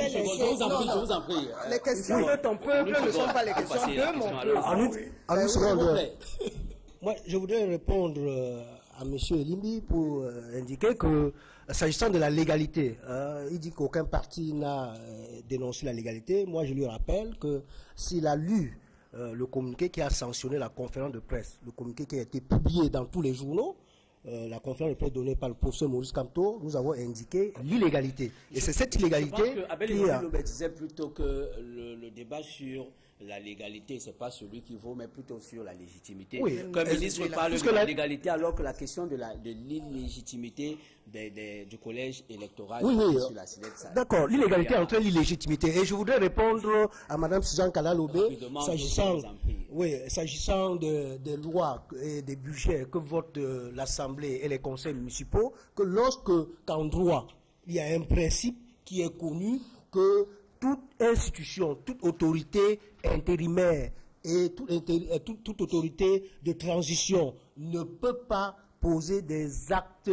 Je vous en prie. Les questions de ton peuple ne sont pas les questions de mon peuple. En une seconde, moi, je voudrais répondre à M. Elimbi pour indiquer que, s'agissant de la légalité, il dit qu'aucun parti n'a dénoncé la légalité. Moi, je lui rappelle que s'il a lu le communiqué qui a sanctionné la conférence de presse, le communiqué qui a été publié dans tous les journaux, la conférence de presse donnée par le professeur Maurice Kamto, nous avons indiqué l'illégalité. Et c'est cette illégalité qui a... disait plutôt que le débat sur la légalité, ce n'est pas celui qui vaut, mais plutôt sur la légitimité. Oui, comme le ministre parle de la légalité, alors que la question de l'illégitimité du collège électoral sur la SILEC. D'accord, l'illégalité entraîne l'illégitimité. Et je voudrais répondre à Mme Suzanne Kalalobé, s'agissant des lois et des budgets que votent l'Assemblée et les conseils municipaux, que qu'en droit, il y a un principe qui est connu que toute institution, toute autorité intérimaire et toute autorité de transition ne peut pas poser des actes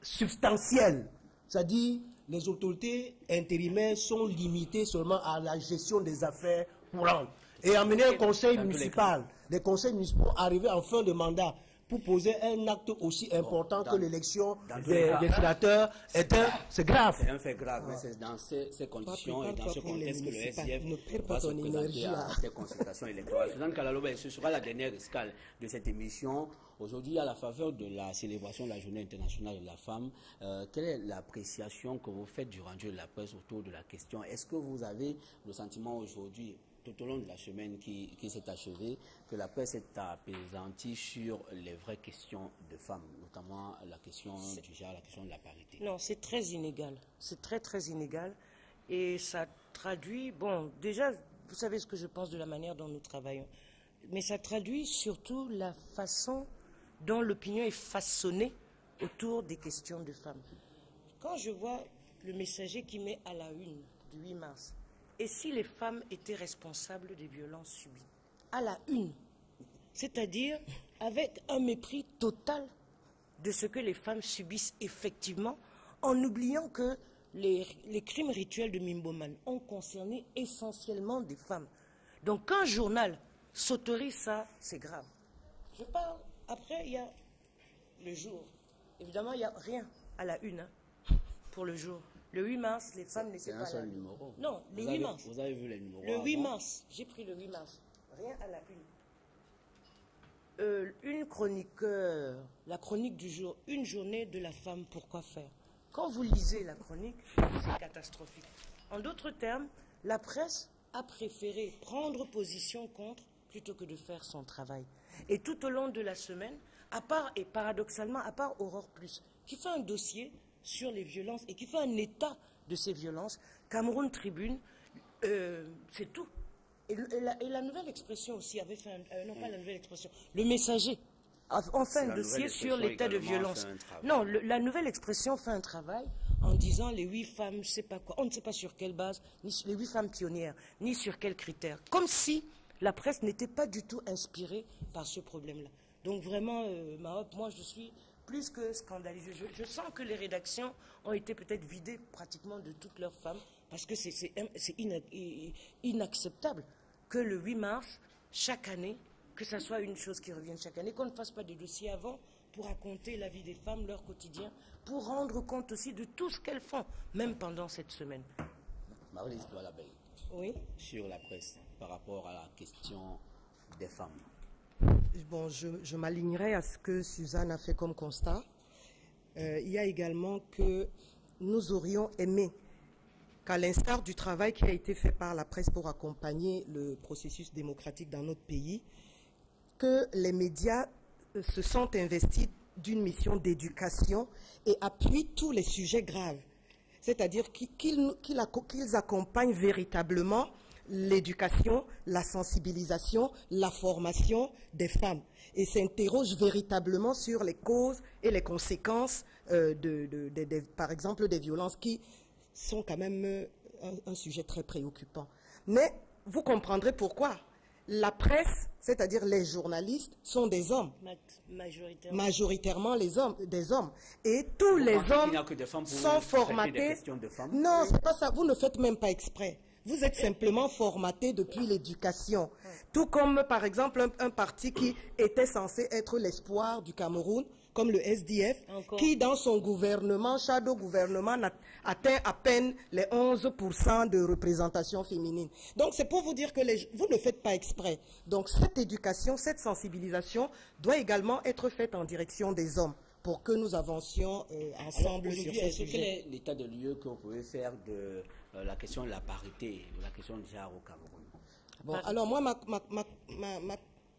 substantiels. C'est-à-dire, les autorités intérimaires sont limitées seulement à la gestion des affaires courantes. Et amener un conseil municipal, des conseils municipaux arrivés en fin de mandat, pour poser un acte aussi important que l'élection des sénateurs, c'est grave. C'est un fait grave, mais c'est dans ces conditions et dans ce contexte que le SIF va se présenter à ces consultations électorales. Suzanne Kalalobé, ce sera la dernière escale de cette émission. Aujourd'hui, à la faveur de la célébration de la Journée internationale de la femme, quelle est l'appréciation que vous faites du rendu de la presse autour de la question? Est-ce que vous avez le sentiment aujourd'hui, tout au long de la semaine qui s'est achevée, que la presse est apaisantie sur les vraies questions de femmes, notamment la question du genre, la question de la parité? Non, c'est très inégal. C'est très, très inégal. Et ça traduit... Bon, déjà, vous savez ce que je pense de la manière dont nous travaillons. Mais ça traduit surtout la façon dont l'opinion est façonnée autour des questions de femmes. Quand je vois le Messager qui met à la une du 8 mars, et si les femmes étaient responsables des violences subies? À la une. C'est-à-dire avec un mépris total de ce que les femmes subissent effectivement, en oubliant que les crimes rituels de Mimboman ont concerné essentiellement des femmes. Donc qu'un journal s'autorise ça, c'est grave. Je parle, après il y a le jour. Évidemment, il n'y a rien à la une pour le jour. Le 8 mars, les femmes n'étaient pas là. C'est un seul numéro. Non, le 8 mars. Vous avez vu les numéros? Le 8 mars, j'ai pris le 8 mars. Rien à la une. Une chroniqueur, la chronique du jour, une journée de la femme, pourquoi faire? Quand vous lisez la chronique, c'est catastrophique. En d'autres termes, la presse a préféré prendre position contre plutôt que de faire son travail. Et tout au long de la semaine, à part, et paradoxalement, à part Aurore Plus, qui fait un dossier sur les violences et qui fait un état de ces violences, Cameroun Tribune, c'est tout. Et la Nouvelle Expression aussi avait fait non pas la Nouvelle Expression, le Messager a fait un dossier sur l'état de violence. Non, la Nouvelle Expression fait un travail en disant les 8 femmes, je sais pas quoi, on ne sait pas sur quelle base, ni les 8 femmes pionnières, ni sur quels critères. Comme si la presse n'était pas du tout inspirée par ce problème-là. Donc vraiment, moi je suis plus que scandalisé. Je sens que les rédactions ont été peut-être vidées pratiquement de toutes leurs femmes, parce que c'est inacceptable que le 8 mars, chaque année, que ça soit une chose qui revienne chaque année, qu'on ne fasse pas de dossiers avant pour raconter la vie des femmes, leur quotidien, pour rendre compte aussi de tout ce qu'elles font, même pendant cette semaine. Marie-Lise Doualabel, oui, sur la presse, par rapport à la question des femmes. Bon, je m'alignerai à ce que Suzanne a fait comme constat. Il y a également que nous aurions aimé qu'à l'instar du travail qui a été fait par la presse pour accompagner le processus démocratique dans notre pays, que les médias se sont investis d'une mission d'éducation et appuient tous les sujets graves. C'est-à-dire qu'ils accompagnent véritablement l'éducation, la sensibilisation, la formation des femmes et s'interrogent véritablement sur les causes et les conséquences, par exemple, des violences qui sont quand même un sujet très préoccupant. Mais vous comprendrez pourquoi la presse, c'est-à-dire les journalistes, sont des hommes. Majoritairement. Majoritairement des hommes. Et tous les hommes sont formatés. Non, c'est pas ça. Vous ne faites même pas exprès. Vous êtes simplement formaté depuis l'éducation. Tout comme, par exemple, un parti qui était censé être l'espoir du Cameroun, comme le SDF, qui, dans son gouvernement, shadow gouvernement, atteint à peine les 11% de représentation féminine. Donc, c'est pour vous dire que vous ne faites pas exprès. Donc, cette éducation, cette sensibilisation doit également être faite en direction des hommes pour que nous avancions ensemble sur ce sujet. Quel est l'état de lieu que vous pouvez faire de la question de la parité, de la question du genre au Cameroun? Bon, alors moi,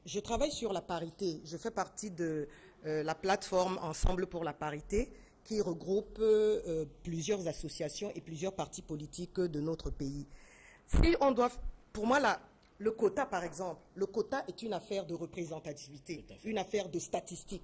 je travaille sur la parité. Je fais partie de la plateforme Ensemble pour la parité qui regroupe plusieurs associations et plusieurs partis politiques de notre pays. Si on doit, pour moi, le quota, par exemple, le quota est une affaire de représentativité, une affaire de statistique.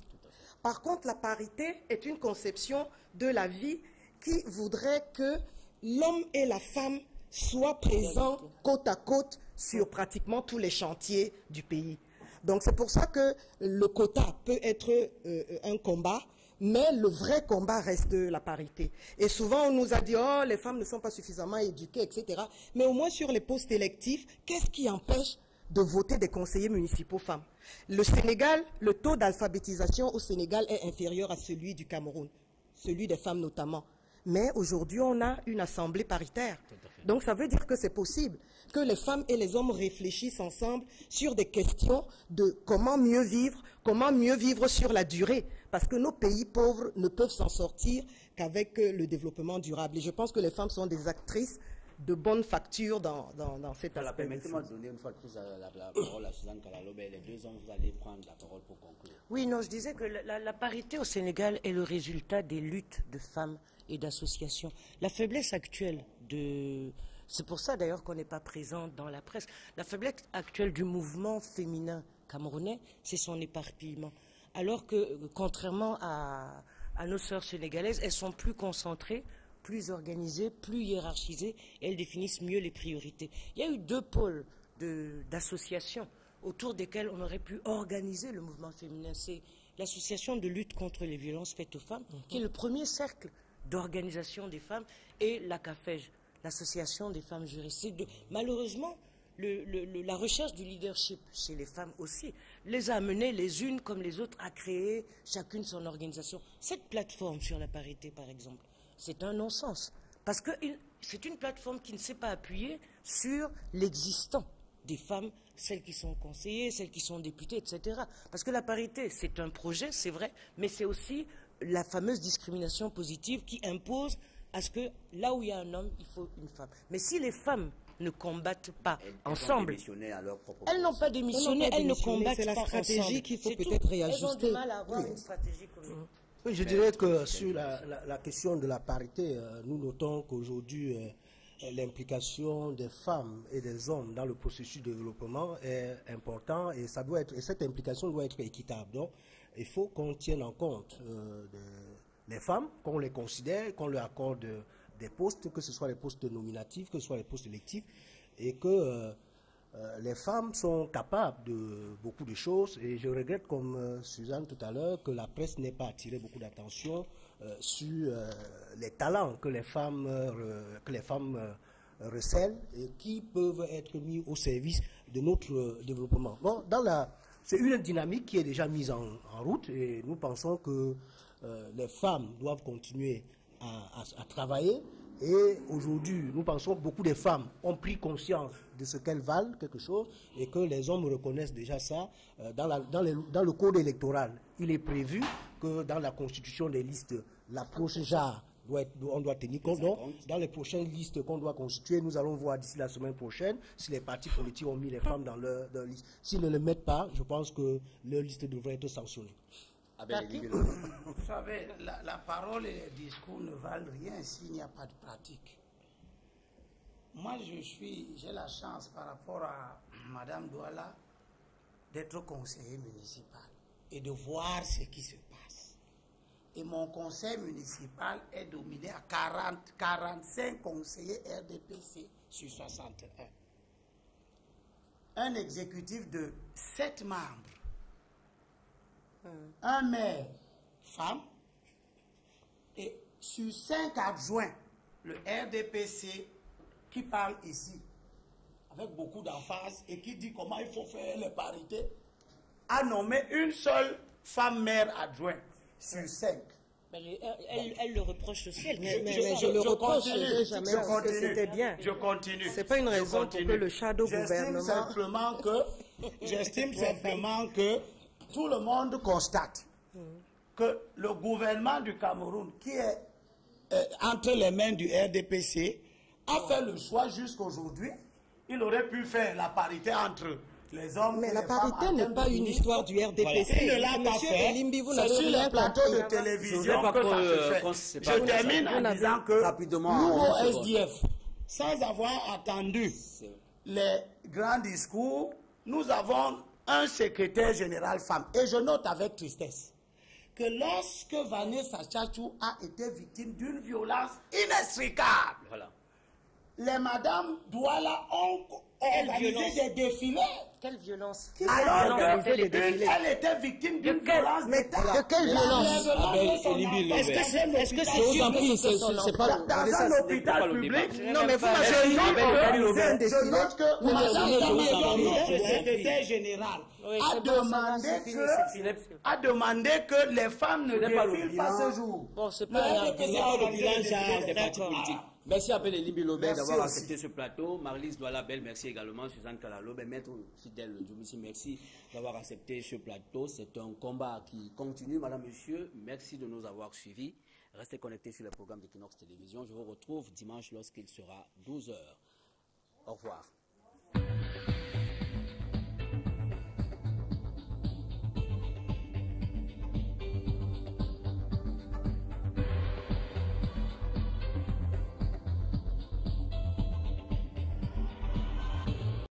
Par contre, la parité est une conception de la vie qui voudrait que l'homme et la femme soient présents côte à côte sur pratiquement tous les chantiers du pays. Donc c'est pour ça que le quota peut être un combat, mais le vrai combat reste la parité. Et souvent on nous a dit, oh, les femmes ne sont pas suffisamment éduquées, etc. Mais au moins sur les postes électifs, qu'est-ce qui empêche de voter des conseillers municipaux femmes? Le Sénégal, le taux d'alphabétisation au Sénégal est inférieur à celui du Cameroun, celui des femmes notamment. Mais aujourd'hui, on a une assemblée paritaire. Donc ça veut dire que c'est possible que les femmes et les hommes réfléchissent ensemble sur des questions de comment mieux vivre sur la durée. Parce que nos pays pauvres ne peuvent s'en sortir qu'avec le développement durable. Et je pense que les femmes sont des actrices de bonne facture dans cet aspect. Permettez-moi de donner une fois de plus la parole à Suzanne Kalalobe. Les deux hommes, vous allez prendre la parole pour conclure. Oui, non, je disais que la parité au Sénégal est le résultat des luttes de femmes et d'associations. La faiblesse actuelle c'est pour ça d'ailleurs qu'on n'est pas présent dans la presse. La faiblesse actuelle du mouvement féminin camerounais, c'est son éparpillement. Alors que, contrairement à nos sœurs sénégalaises, elles sont plus concentrées, plus organisées, plus hiérarchisées, et elles définissent mieux les priorités. Il y a eu deux pôles d'associations autour desquels on aurait pu organiser le mouvement féminin. C'est l'association de lutte contre les violences faites aux femmes, qui est le premier cercle d'organisation des femmes, et la CAFEJ, l'association des femmes juristes. Malheureusement, la recherche du leadership chez les femmes aussi les a amenées les unes comme les autres à créer chacune son organisation. Cette plateforme sur la parité, par exemple, c'est un non-sens. Parce que c'est une plateforme qui ne s'est pas appuyée sur l'existant des femmes, celles qui sont conseillères, celles qui sont députées, etc. Parce que la parité, c'est un projet, c'est vrai, mais c'est aussi la fameuse discrimination positive qui impose à ce que là où il y a un homme, il faut une femme. Mais si les femmes ne combattent pas ensemble, elles n'ont pas démissionné, elles ne combattent pas ensemble. C'est la stratégie qu'il faut peut-être réajuster. Elles ont du mal à avoir une stratégie commune. Oui, je dirais que sur la question de la parité, nous notons qu'aujourd'hui, l'implication des femmes et des hommes dans le processus de développement est importante et cette implication doit être équitable. Donc, il faut qu'on tienne en compte les femmes, qu'on les considère, qu'on leur accorde des postes, que ce soit les postes nominatifs, que ce soit les postes électifs, et que les femmes sont capables de beaucoup de choses. Et je regrette, comme Suzanne tout à l'heure, que la presse n'ait pas attiré beaucoup d'attention sur les talents que les femmes recèlent et qui peuvent être mis au service de notre développement. Bon, c'est une dynamique qui est déjà mise en route et nous pensons que les femmes doivent continuer à travailler. Et aujourd'hui, nous pensons que beaucoup de femmes ont pris conscience de ce qu'elles valent, quelque chose, et que les hommes reconnaissent déjà ça. Dans le code électoral, il est prévu que dans la constitution des listes, l'approche genre, on doit tenir compte. Donc, dans les prochaines listes qu'on doit constituer, nous allons voir d'ici la semaine prochaine si les partis politiques ont mis les femmes dans leur liste. S'ils ne le mettent pas, je pense que leur liste devrait être sanctionnée. Vous savez, la parole et les discours ne valent rien s'il n'y a pas de pratique. Moi, j'ai la chance par rapport à Madame Douala d'être conseiller municipal et de voir ce qui se passe. Et mon conseil municipal est dominé à 45 conseillers RDPC sur 61. un exécutif de 7 membres, un maire femme, et sur 5 adjoints, le RDPC qui parle ici, avec beaucoup d'emphase, et qui dit comment il faut faire les parités, a nommé une seule femme maire adjointe sur 5. Elle le reproche aussi. Mais je le reproche jamais parce que c'était bien. Je continue. C'est pas une raison pour que le shadow J'estime gouvernement... simplement que tout le monde constate que le gouvernement du Cameroun, qui est entre les mains du RDPC, a fait le choix jusqu'aujourd'hui. Il aurait pu faire la parité entre les hommes Mais et la les femmes parité n'est pas une histoire du RDPC. Il ne l'a pas fait. C'est sur les plateaux de télévision que ça se fait. Je termine en disant que nous, au SDF, sans avoir attendu les grands discours, nous avons un secrétaire général femme. Et je note avec tristesse que lorsque Vanessa Tchatchou a été victime d'une violence inextricable, les madames Douala ont organisé des défilés. Quelle violence? Alors qu'elle était victime d'une violence d'État. De quelle violence? Est-ce que c'est sûr? C'est pas dans un hôpital public? Non, mais vous m'avez Je note que Madame le secrétaire général a demandé que les femmes ne défilent pas ce jour. Bon, c'est pas le bilan genre des partis politiques. Merci à Elimbi Lobé d'avoir accepté ce plateau. Marlise Douala-Bel, merci également. Suzanne Kalalobé, maître fidèle Djoubissi, merci d'avoir accepté ce plateau. C'est un combat qui continue. Madame, Monsieur, merci de nous avoir suivis. Restez connectés sur le programme d'Equinox Télévision. Je vous retrouve dimanche lorsqu'il sera 12h. Au revoir.